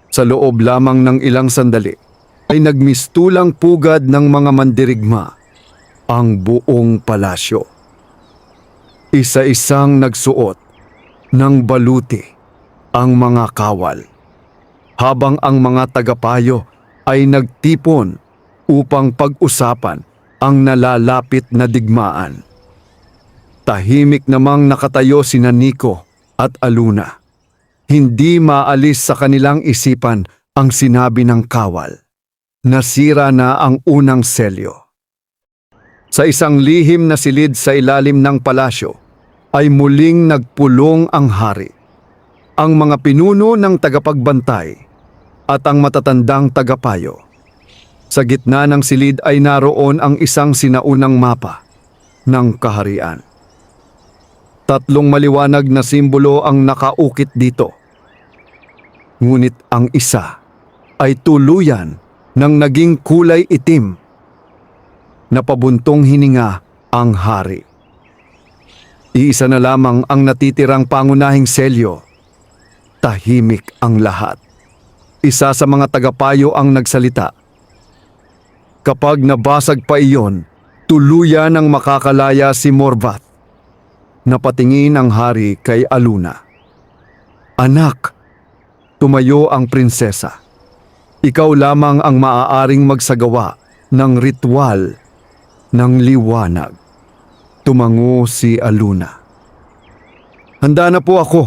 Sa loob lamang ng ilang sandali, ay nagmistulang pugad ng mga mandirigma ang buong palasyo. Isa-isang nagsuot ng baluti ang mga kawal, habang ang mga tagapayo ay nagtipon upang pag-usapan ang nalalapit na digmaan. Tahimik namang nakatayo sina Nico at Aluna. Hindi maalis sa kanilang isipan ang sinabi ng kawal. Nasira na ang unang selyo. Sa isang lihim na silid sa ilalim ng palasyo, ay muling nagpulong ang hari. Ang mga pinuno ng tagapagbantay at ang matatandang tagapayo. Sa gitna ng silid ay naroon ang isang sinaunang mapa ng kaharian. 3 maliwanag na simbolo ang nakaukit dito. Ngunit ang isa ay tuluyan ng naging kulay itim. Napabuntong hininga ang hari. Iisa na lamang ang natitirang pangunahing selyo. Tahimik ang lahat. Isa sa mga tagapayo ang nagsalita. Kapag nabasag pa iyon, tuluyan ang makakalaya si Morvat. Napatingin ang hari kay Aluna. Anak, tumayo ang prinsesa. Ikaw lamang ang maaaring magsagawa ng ritual ng liwanag. Tumango si Aluna. Handa na po ako.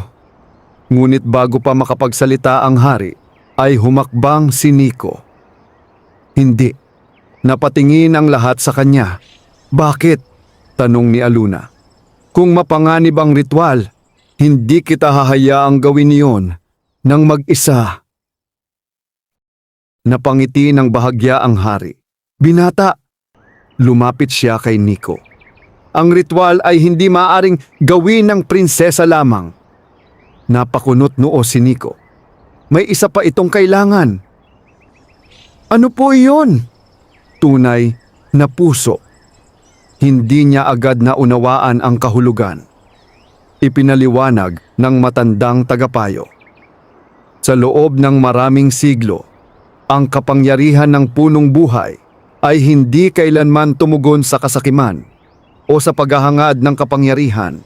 Ngunit bago pa makapagsalita ang hari, ay humakbang si Nico. Hindi. Napatingin ang lahat sa kanya. Bakit? Tanong ni Aluna. Kung mapanganib ang ritual, hindi kita hahayaang gawin iyon nang mag-isa. Napangiti ng bahagya ang hari. Binata! Lumapit siya kay Nico. Ang ritual ay hindi maaaring gawin ng prinsesa lamang. Napakunot noo si Nico. May isa pa itong kailangan. Ano po iyon? Tunay na puso. Hindi niya agad na unawaan ang kahulugan. Ipinaliwanag ng matandang tagapayo. Sa loob ng maraming siglo, ang kapangyarihan ng punong buhay ay hindi kailanman tumugon sa kasakiman o sa paghahangad ng kapangyarihan.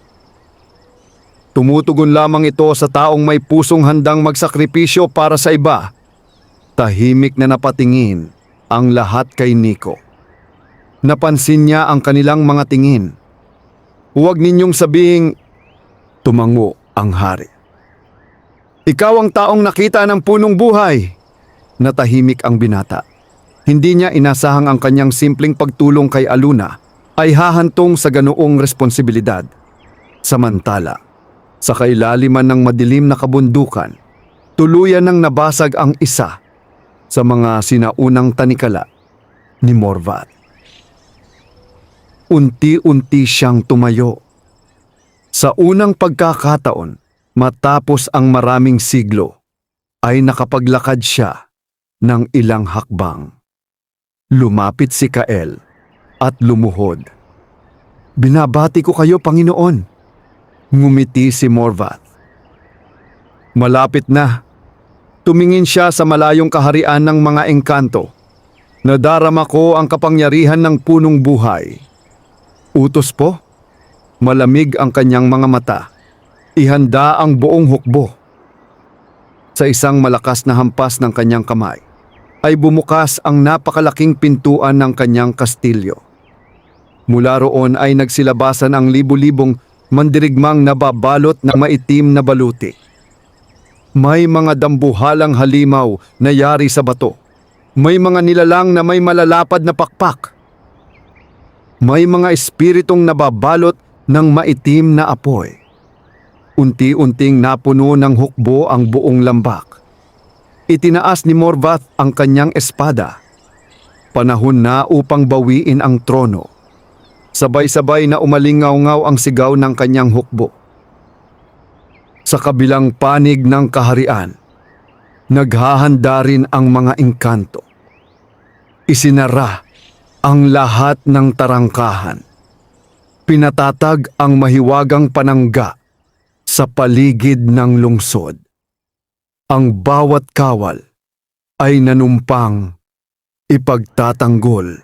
Tumutugon lamang ito sa taong may pusong handang magsakripisyo para sa iba. Tahimik na napatingin ang lahat kay Nico. Napansin niya ang kanilang mga tingin. Huwag ninyong sabihing, tumango ang hari. Ikaw ang taong nakita ng punong buhay. Natahimik ang binata. Hindi niya inasahang ang kanyang simpleng pagtulong kay Aluna ay hahantong sa ganoong responsibilidad. Samantala, sa kailaliman ng madilim na kabundukan, tuluyan nang nabasag ang isa sa mga sinaunang tanikala ni Morvat. Unti-unti siyang tumayo. Sa unang pagkakataon, matapos ang maraming siglo, ay nakapaglakad siya ng ilang hakbang. Lumapit si Kael at lumuhod. Binabati ko kayo, Panginoon. Ngumiti si Morvat. Malapit na. Tumingin siya sa malayong kaharian ng mga engkanto. Nadarama ko ang kapangyarihan ng punong buhay. Utos po? Malamig ang kanyang mga mata. Ihanda ang buong hukbo. Sa isang malakas na hampas ng kanyang kamay, ay bumukas ang napakalaking pintuan ng kanyang kastilyo. Mula roon ay nagsilabasan ang libu-libong mandirigmang nababalot ng maitim na baluti. May mga dambuhalang halimaw na yari sa bato. May mga nilalang na may malalapad na pakpak. May mga espiritong nababalot ng maitim na apoy. Unti-unting napuno ng hukbo ang buong lambak. Itinaas ni Morvath ang kanyang espada. Panahon na upang bawiin ang trono. Sabay-sabay na umalingaw-ngaw ang sigaw ng kanyang hukbo. Sa kabilang panig ng kaharian, naghahanda rin ang mga engkanto. Isinara ang lahat ng tarangkahan. Pinatatag ang mahiwagang panangga sa paligid ng lungsod. Ang bawat kawal ay nanumpang ipagtatanggol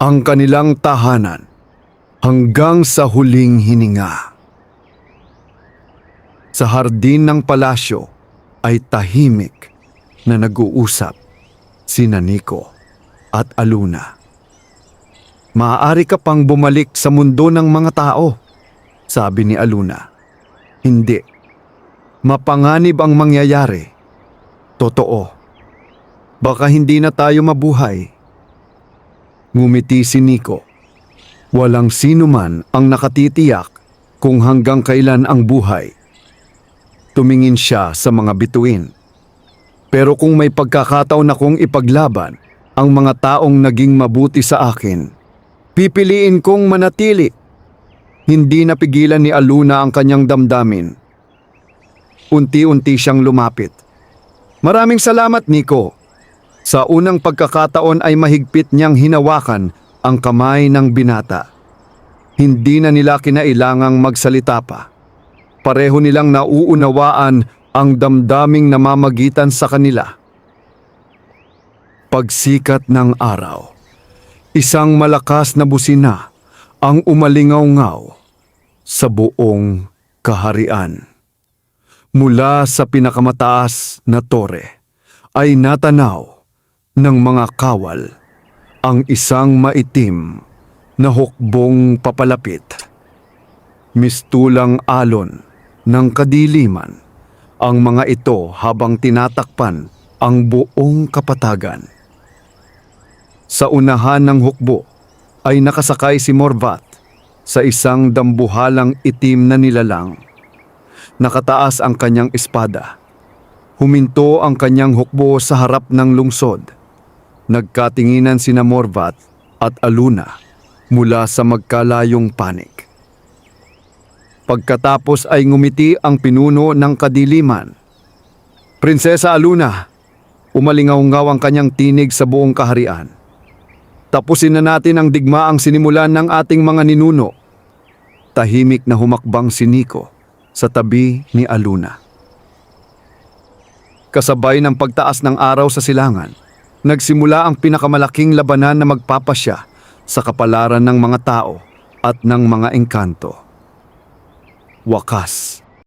ang kanilang tahanan hanggang sa huling hininga. Sa hardin ng palasyo ay tahimik na nag-uusap sina Nico at Aluna. Maaari ka pang bumalik sa mundo ng mga tao, sabi ni Aluna. Hindi. Mapanganib ang mangyayari. Totoo. Baka hindi na tayo mabuhay. Ngumiti si Nico. Walang sino man ang nakatitiyak kung hanggang kailan ang buhay. Tumingin siya sa mga bituin. Pero kung may pagkakataon akong ipaglaban ang mga taong naging mabuti sa akin, pipiliin kong manatili. Hindi napigilan ni Aluna ang kanyang damdamin. Unti-unti siyang lumapit. Maraming salamat, Nico. Sa unang pagkakataon ay mahigpit niyang hinawakan ang kamay ng binata. Hindi na nila kinailangang magsalita pa. Pareho nilang nauunawaan ang damdaming namamagitan sa kanila. Pagsikat ng araw, isang malakas na busina ang umalingaw-ngaw sa buong kaharian. Mula sa pinakamataas na tore ay natanaw ng mga kawal ang isang maitim na hukbong papalapit. Mistulang alon ng kadiliman ang mga ito habang tinatakpan ang buong kapatagan. Sa unahan ng hukbo ay nakasakay si Morvath sa isang dambuhalang itim na nilalang. Nakataas ang kanyang espada. Huminto ang kanyang hukbo sa harap ng lungsod. Nagkatinginan sina Morvath at Aluna mula sa magkalayong panig. Pagkatapos ay ngumiti ang pinuno ng kadiliman. Prinsesa Aluna, umalingaw-ngaw ang kanyang tinig sa buong kaharian. Tapusin na natin ang digmaang sinimulan ng ating mga ninuno. Tahimik na humakbang si Nico sa tabi ni Aluna. Kasabay ng pagtaas ng araw sa silangan, nagsimula ang pinakamalaking labanan na magpapasya sa kapalaran ng mga tao at ng mga engkanto. Wakas